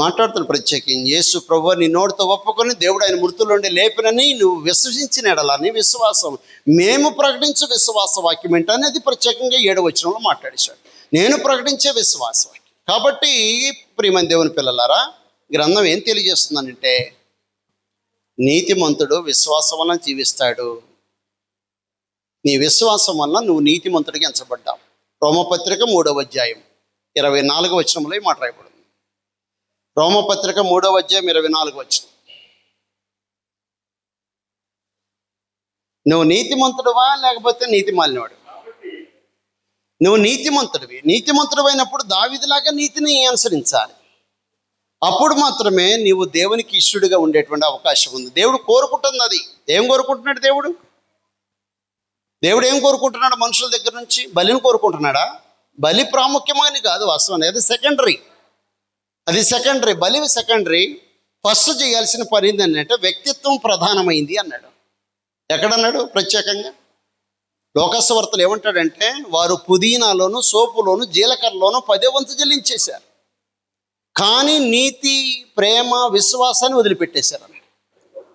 మాట్లాడుతున్న ప్రత్యేకంగా యేసు ప్రభువు నీ నోటితో ఒప్పుకొని దేవుడు ఆయన మృతుల నుండి లేపినని నువ్వు విశ్వసించిన ఎడలని విశ్వాసం. మేము ప్రకటించే విశ్వాస వాక్యం ఏంటనేది ప్రత్యేకంగా 7వ వచనంలో మాట్లాడేశాడు. నేను ప్రకటించే విశ్వాస వాక్యం. కాబట్టి ప్రియమైన దేవుని పిల్లలారా, గ్రంథం ఏం తెలియజేస్తుందనంటే, నీతిమంతుడు విశ్వాసం వలన జీవిస్తాడు. నీ విశ్వాసం వలన నువ్వు నీతిమంతుడికి ఎంచబడ్డావు. రోమపత్రిక 3వ అధ్యాయం 24వ వచనంలో ఈ మాట రాయబడింది. రోమపత్రిక 3వ అధ్యాయం 24వ వచనం. నువ్వు నీతిమంతుడువా లేకపోతే నీతిమాలినవాడు? నువ్వు నీతిమంతుడివి. నీతిమంతుడు అయినప్పుడు దావీదులాగా నీతిని అనుసరించాలి. అప్పుడు మాత్రమే నీవు దేవునికి ఇష్టడుగా ఉండేటువంటి అవకాశం ఉంది. దేవుడు కోరుకుంటుంది అది. ఏం కోరుకుంటున్నాడు దేవుడు? దేవుడు ఏం కోరుకుంటున్నాడు మనుషుల దగ్గర నుంచి? బలిని కోరుకుంటున్నాడా? బలి ప్రాముఖ్యమని కాదు వాస్తవాన్ని, అది సెకండరీ. బలి సెకండరీ. ఫస్ట్ చేయాల్సిన పని ఏంటంటే వ్యక్తిత్వం ప్రధానమైంది అన్నాడు. ఎక్కడన్నాడు? ప్రత్యేకంగా లోకస్వార్తలు ఏమంటాడంటే, వారు పుదీనాలోను సోపులోను జీలకర్రలోను 10వ వంతు చెల్లించేశారు, కానీ నీతి ప్రేమ విశ్వాసాన్ని వదిలిపెట్టేశారు అన్నాడు.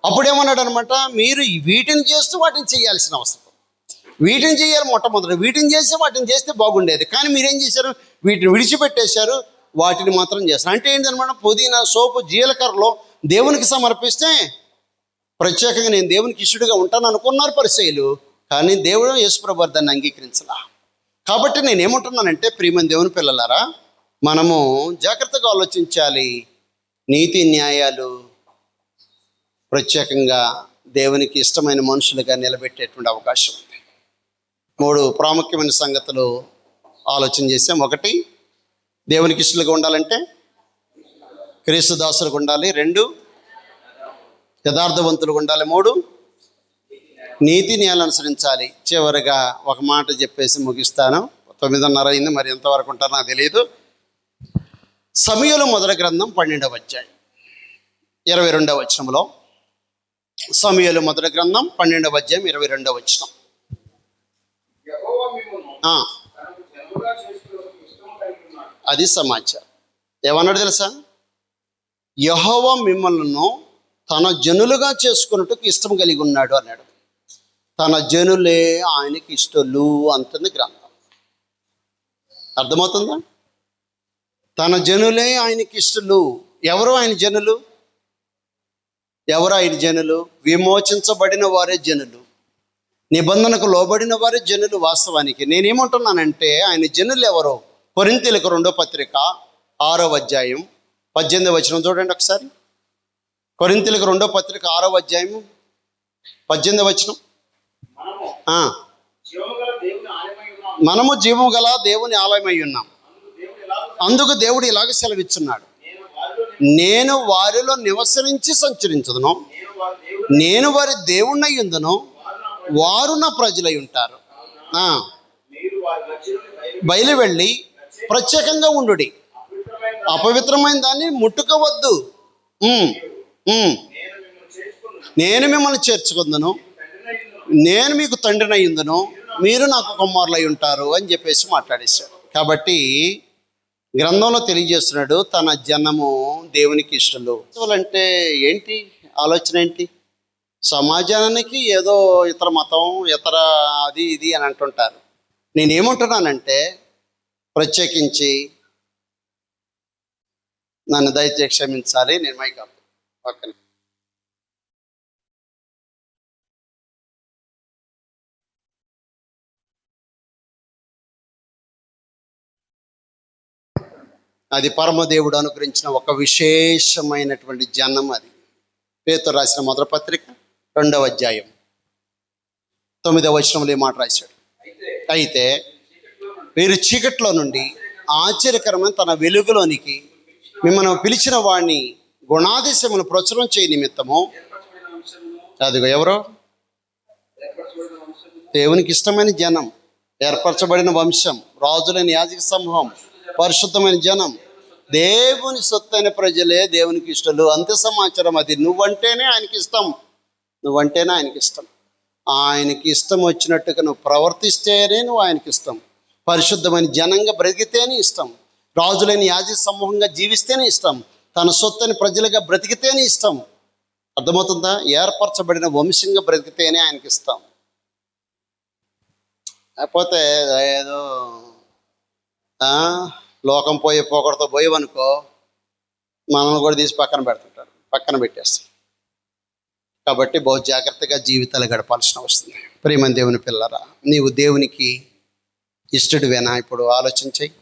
అప్పుడేమన్నాడు అనమాట, మీరు వీటిని చేస్తూ వాటిని చేయాల్సిన అవసరం. వీటిని చేయాలి మొట్టమొదటి. వీటిని చేసి వాటిని చేస్తే బాగుండేది. కానీ మీరేం చేశారు? వీటిని విడిచిపెట్టేశారు, వాటిని మాత్రం చేస్తారు. అంటే ఏంటనమాట, పుదీనా, సోపు, జీలకర్రలో దేవునికి సమర్పిస్తే ప్రత్యేకంగా నేను దేవునికి ఇష్టడుగా ఉంటాను అనుకున్నారు పరిసయ్యులు. కానీ దేవుడు యేసుప్రభు దాన్ని అంగీకరించలా. కాబట్టి నేనేమంటున్నానంటే, ప్రియమైన దేవుని పిల్లలారా, మనము జాగ్రత్తగా ఆలోచించాలి. నీతి న్యాయాలు ప్రత్యేకంగా దేవునికి ఇష్టమైన మనుషులుగా నిలబెట్టేటువంటి అవకాశం ఉంది. 3 ప్రాముఖ్యమైన సంగతులు ఆలోచన చేసాం. 1, దేవునికి ఇష్టలుగా ఉండాలంటే క్రీస్తు దాసులుగా ఉండాలి. 2, యథార్థవంతులుగా ఉండాలి. 3, నీతి న్యాయాలు అనుసరించాలి. చివరిగా ఒక మాట చెప్పేసి ముగిస్తాను. 9:30 అయింది, మరి ఎంతవరకు ఉంటారో నాకు తెలియదు. సమూయేలు మొదటి గ్రంథం 12వ అధ్యాయం 22వ వచనంలో, సమూయేలు మొదటి గ్రంథం 12వ అధ్యాయం 22వ వచనం. అది సమాచారం. ఏమన్నాడు తెలుసా? యెహోవా మిమ్మల్ని తన జనులుగా చేసుకున్నట్టుకు ఇష్టం కలిగి ఉన్నాడు అన్నాడు. తన జనులే ఆయనకి ఇష్టలు అంటుంది గ్రంథం. అర్థమవుతుందా? తన జనులే ఆయనకి ఇష్టలు. ఎవరు ఆయన జనులు? ఎవరు ఆయన జనులు? విమోచించబడిన వారే జనులు, నిబంధనకు లోబడిన వారే జనులు. వాస్తవానికి నేనేమంటున్నానంటే, ఆయన జనులు ఎవరు? కొరింథీయులకు 2వ పత్రిక 6వ అధ్యాయం 18వ వచనం చూడండి ఒకసారి. కొరింథీయులకు 2వ పత్రిక 6వ అధ్యాయం 18వ వచనం. మనము జీవము గల దేవుని ఆలయమై ఉన్నాం. అందుకు దేవుడు ఇలాగ సెలవిచ్చున్నాడు, నేను వారిలో నివసించి సంచరించుదును, నేను వారి దేవుణ్ణి అయ్యుందును, వారు నా ప్రజలై ఉంటారు. బయలు వెళ్ళి ప్రత్యేకంగా ఉండుడి, అపవిత్రమైన దాన్ని ముట్టుకోవద్దు. నేను మిమ్మల్ని చేర్చుకుందును, నేను మీకు తండ్రిని అయ్యుందును, మీరు నాకు కుమారులై ఉంటారు అని చెప్పేసి మాట్లాడేశాడు. కాబట్టి గ్రంథంలో తెలియజేస్తున్నాడు, తన జనము దేవునికి ఇష్టలు. అంటే ఏంటి ఆలోచన? ఏంటి? సమాజానికి ఏదో ఇతర మతం, ఇతర అది ఇది అని అంటుంటారు. నేనేమంటున్నానంటే, ప్రత్యేకించి నన్ను దయచేసి క్షమించాలి, నేను మైక్ పక్కన. అది పరమదేవుడు అనుగ్రహించిన ఒక విశేషమైనటువంటి జనం. అది పేతురు రాసిన మొదటి పత్రిక 2వ అధ్యాయం 9వ వచనంలో ఈ మాట రాశాడు, అయితే మీరు చీకట్లో నుండి ఆశ్చర్యకరమైన తన వెలుగులోనికి మిమ్మల్ని పిలిచిన వాడిని గుణాదేశమును ప్రచురం చేయ నిమిత్తము. అదిగో ఎవరో? దేవునికి ఇష్టమైన జనం, ఏర్పరచబడిన వంశం, రాజులైన యాజక సమూహం, పరిశుద్ధమైన జనం, దేవుని సొత్తైన ప్రజలే దేవునికి ఇష్టలు. అంతే సమాచారం. అది నువ్వంటేనే ఆయనకి ఇష్టం, నువ్వంటేనే ఆయనకి ఇష్టం. ఆయనకి ఇష్టం వచ్చినట్టుగా నువ్వు ప్రవర్తిస్తేనే నువ్వు ఆయనకి ఇష్టం. పరిశుద్ధమైన జనంగా బ్రతికితేనే ఇష్టం, రాజులైన యాజక సమూహంగా జీవిస్తేనే ఇష్టం, తన సొత్తైన ప్రజలుగా బ్రతికితేనే ఇష్టం. అర్థమవుతుందా? ఏర్పరచబడిన వంశంగా బ్రతికితేనే ఆయనకి ఇష్టం. లేకపోతే ఏదో లోకం పోయి పోకడతో పోయేవనుకో, మనల్ని కూడా తీసి పక్కన పెట్టేస్తాడు. కాబట్టి బహు జాగ్రత్తగా జీవితాలు గడపాల్సిన వస్తుంది. ప్రియమైన దేవుని పిల్లరా, నీవు దేవునికి ఇష్టడువేనా? ఇప్పుడు ఆలోచించాయి.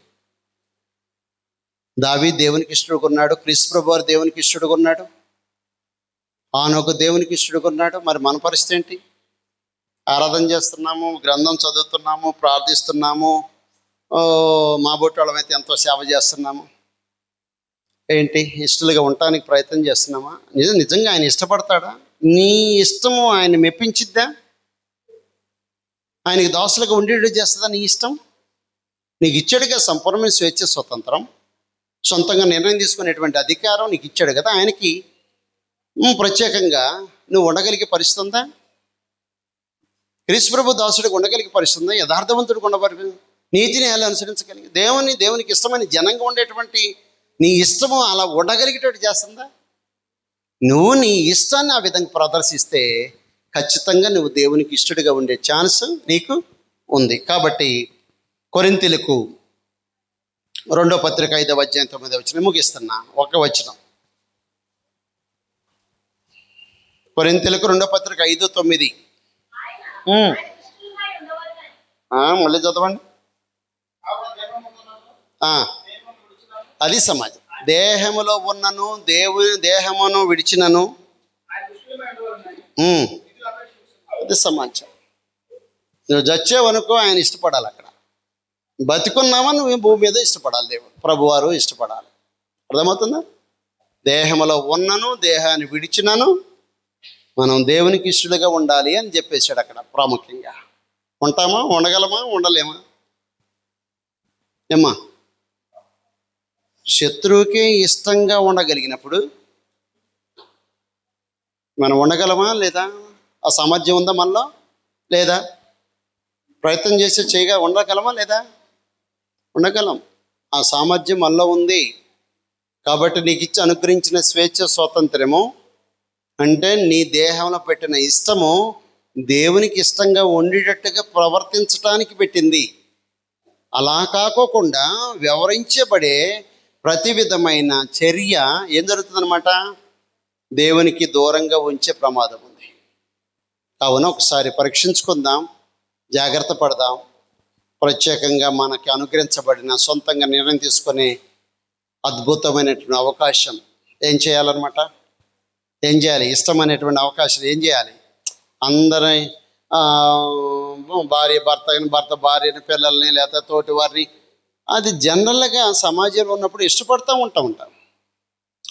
దావీదు దేవునికి ఇష్టడుగా ఉన్నాడు, క్రీస్తు ప్రభువారు దేవునికి ఇష్టడుగా ఉన్నాడు, హనోకు దేవునికి ఇష్టడుగా ఉన్నాడు. మరి మన పరిస్థితి ఏంటి? ఆరాధన చేస్తున్నాము, గ్రంథం చదువుతున్నాము, ప్రార్థిస్తున్నాము, మా బొట్టోళ్ళమైతే ఎంతో సేవ చేస్తున్నాము. ఏంటి? ఇష్టలుగా ఉండటానికి ప్రయత్నం చేస్తున్నామా? నిజంగా ఆయన ఇష్టపడతాడా? నీ ఇష్టము ఆయన మెప్పించిద్దా? ఆయనకి దాసులుగా ఉండేటట్టు చేస్తుందా నీ ఇష్టం? నీకు ఇచ్చాడుగా సంపూర్ణమైన స్వేచ్ఛ, స్వతంత్రం, సొంతంగా నిర్ణయం తీసుకునేటువంటి అధికారం నీకు ఇచ్చాడు కదా. ఆయనకి ప్రత్యేకంగా నువ్వు ఉండగలిగే పరిస్థితి ఉందా? క్రీస్తు ప్రభు దాసుడికి ఉండగలిగే పరిస్థితి ఉందా? యథార్థవంతుడికి ఉండబడి నీతిని ఎలా అనుసరించగలిగి దేవునికి ఇష్టమైన జనంగా ఉండేటువంటి నీ ఇష్టము అలా ఉండగలిగేటట్టు చేస్తుందా? నువ్వు నీ ఇష్టాన్ని ఆ విధంగా ప్రదర్శిస్తే ఖచ్చితంగా నువ్వు దేవునికి ఇష్టడిగా ఉండే ఛాన్స్ నీకు ఉంది. కాబట్టి కొరింథీయులకు 2వ పత్రిక 5వ అధ్యాయం 9వ వచనం ముగిస్తున్నా. ఒక వచనం, కొరింథీయులకు 2వ పత్రిక 5:9. మళ్ళీ చదవండి. అది సమాజం. దేహములో ఉన్నను దేహమును విడిచినను అది సమాజం. నువ్వు చచ్చేవనుకో ఆయన ఇష్టపడాలి. అక్కడ బతికున్నావా నువ్వు భూమి మీద ఇష్టపడాలి. దేవుడు ప్రభువారు ఇష్టపడాలి. అర్థమవుతుందా? దేహములో ఉన్నను దేహాన్ని విడిచినను మనం దేవునికి ఇష్టలుగా ఉండాలి అని చెప్పేశాడు అక్కడ ప్రాముఖ్యంగా. ఉంటామా? ఉండగలమా? ఉండలేమా? ఏమ్మా, శత్రువుకి ఇష్టంగా ఉండగలిగినప్పుడు మనం ఉండగలమా లేదా? ఆ సామర్థ్యం ఉందా మనలో లేదా? ప్రయత్నం చేసి ఉండగలమా లేదా? ఉండగలం. ఆ సామర్థ్యం మనలో ఉంది. కాబట్టి నీకు ఇచ్చి అనుగ్రహించిన స్వేచ్ఛ స్వాతంత్ర్యము అంటే నీ దేహంలో పెట్టిన ఇష్టము దేవునికి ఇష్టంగా ఉండేటట్టుగా ప్రవర్తించడానికి పెట్టింది. అలా కాకోకుండా వ్యవహరించబడే ప్రతి విధమైన చర్య ఏం జరుగుతుందన్నమాట? దేవునికి దూరంగా ఉంచే ప్రమాదం ఉంది. కావున ఒకసారి పరీక్షించుకుందాం, జాగ్రత్త పడదాం. ప్రత్యేకంగా మనకి అనుగ్రహించబడిన సొంతంగా నిర్ణయం తీసుకునే అద్భుతమైనటువంటి అవకాశం ఏం చేయాలన్నమాట? ఏం చేయాలి? ఇష్టమైనటువంటి అవకాశం ఏం చేయాలి? అందరి భర్త భార్యని, పిల్లల్ని, లేకపోతే తోటి వారిని, అది జనరల్గా సమాజంలో ఉన్నప్పుడు ఇష్టపడుతూ ఉంటాం.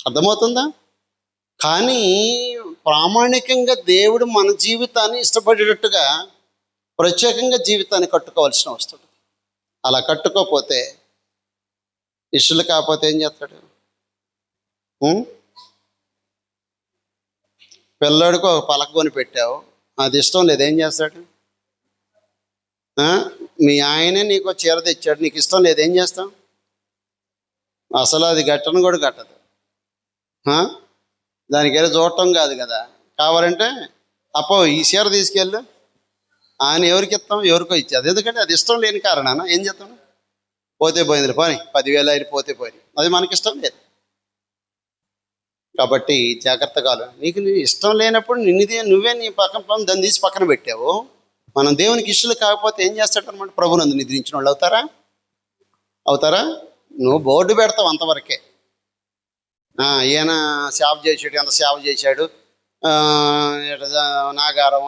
అర్థమవుతుందా? కానీ ప్రామాణికంగా దేవుడు మన జీవితాన్ని ఇష్టపడేటట్టుగా ప్రత్యేకంగా జీవితాన్ని కట్టుకోవాల్సిన వస్తుంది. అలా కట్టుకోకపోతే, ఇష్టలు కాకపోతే ఏం చేస్తాడు? పిల్లాడికి ఒక పలక కొని పెట్టావు, అది ఇష్టం లేదు, ఏం చేస్తాడు? మీ ఆయనే నీకు చీర తెచ్చాడు, నీకు ఇష్టం లేదు, ఏం చేస్తాం? అసలు అది గట్టను కూడా కట్టదు. దానికి ఏదో చూడటం కాదు కదా. కావాలంటే అప్పో ఈ చీర తీసుకెళ్ళు ఆయన ఎవరికి ఇస్తాం? ఎవరికో ఇచ్చేది. ఎందుకంటే అది ఇష్టం లేని కారణాన ఏం చేస్తాం? పోతే పోయింది, పోని 10,000 అయిన పోతే పోయి, అది మనకి ఇష్టం లేదు. కాబట్టి జాగ్రత్తగా నీకు ఇష్టం లేనప్పుడు నువ్వే నీ పక్కన దాన్ని తీసి పక్కన పెట్టావు. మనం దేవునికి ఇష్టలు కాకపోతే ఏం చేస్తాడనమాట? ప్రభునందు నిద్రించిన వాళ్ళు అవుతారా? నువ్వు బోర్డు పెడతావు అంతవరకే. ఈయన సేవ చేసాడు, ఎంత సేవ చేశాడు, నాగారం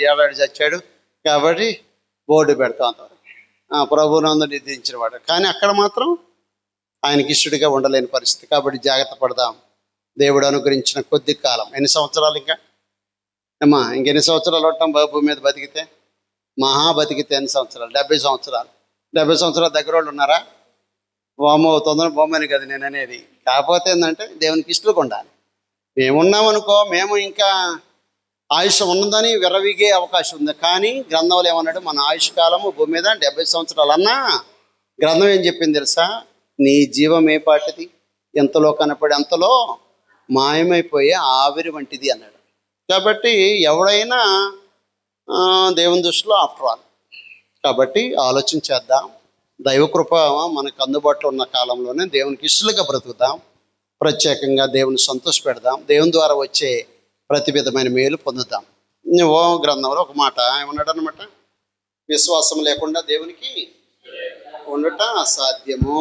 ఏడాడు చచ్చాడు కాబట్టి బోర్డు పెడతాం అంతవరకు. ప్రభునందు నిద్రించిన వాడు. కానీ అక్కడ మాత్రం ఆయనకి ఇష్టడిగా ఉండలేని పరిస్థితి. కాబట్టి జాగ్రత్త పడదాం. దేవుడు అనుగ్రహించిన కొద్ది కాలం, ఎన్ని సంవత్సరాలు ఇంకెన్ని సంవత్సరాలు ఉంటాం బాబు మీద బతికితే? బతికితే ఎన్ని సంవత్సరాలు? 70 సంవత్సరాలు. 70 సంవత్సరాల దగ్గర వాళ్ళు ఉన్నారా? తొందర బొమ్మని కదా నేను అనేది. కాకపోతే ఏంటంటే దేవునికి ఇష్టలుగా ఉండాలి. మేమున్నామనుకో, మేము ఇంకా ఆయుష్ ఉన్నదని విర్రవీగే అవకాశం ఉంది. కానీ గ్రంథంలో ఏమన్నాడు? మన ఆయుష్ కాలము భూమి మీద 70 సంవత్సరాలు అన్నా గ్రంథం ఏం చెప్పింది తెలుసా? నీ జీవం ఏ పాటిది? ఎంతలో కనపడి అంతలో మాయమైపోయే ఆవిరి వంటిది అన్నాడు. కాబట్టి ఎవడైనా దేవుని దృష్టిలో ఆఫ్టర్ ఆల్. కాబట్టి ఆలోచన చేద్దాం. దైవకృప మనకు అందుబాటులో ఉన్న కాలంలోనే దేవునికి ఇష్టలుగా బ్రతుకుదాం. ప్రత్యేకంగా దేవుని సంతోష పెడదాం. దేవుని ద్వారా వచ్చే ప్రతి విధమైన మేలు పొందుదాం. గ్రంథంలో ఒక మాట ఏమన్నాడు అనమాట? విశ్వాసం లేకుండా దేవునికి ఉండట అసాధ్యము.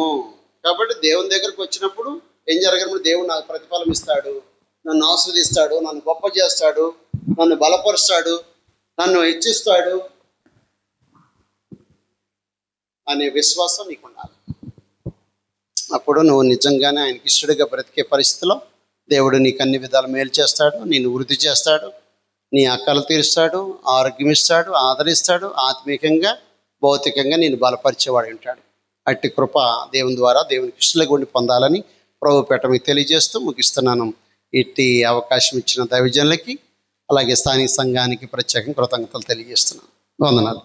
కాబట్టి దేవుని దగ్గరకు వచ్చినప్పుడు ఏం జరగదు? దేవుడు నాకు ప్రతిఫలం ఇస్తాడు, నన్ను ఆశీర్వదిస్తాడు, నన్ను గొప్ప చేస్తాడు, నన్ను బలపరుస్తాడు, నన్ను హెచ్చిస్తాడు అనే విశ్వాసం నీకు ఉండాలి. అప్పుడు నువ్వు నిజంగానే ఆయనకి ఇష్టడిగా బ్రతికే పరిస్థితిలో దేవుడు నీకు అన్ని విధాలు మేలు చేస్తాడు, నిన్ను వృద్ధి చేస్తాడు, నీ అక్కలు తీరుస్తాడు, ఆరోగ్యం ఇస్తాడు, ఆదరిస్తాడు, ఆత్మీయంగా భౌతికంగా నేను బలపరిచేవాడు ఉంటాడు. అట్టి కృప దేవుని ద్వారా దేవునికి ఇష్టలుగా ఉండి పొందాలని ప్రభు పేట మీకు తెలియజేస్తూ ముగిస్తున్నాను. ఇట్టి అవకాశం ఇచ్చిన దైవజనులకి అలాగే స్థానిక సంఘానికి ప్రత్యేకంగా కృతజ్ఞతలు తెలియజేస్తున్నాను. వందనాలు.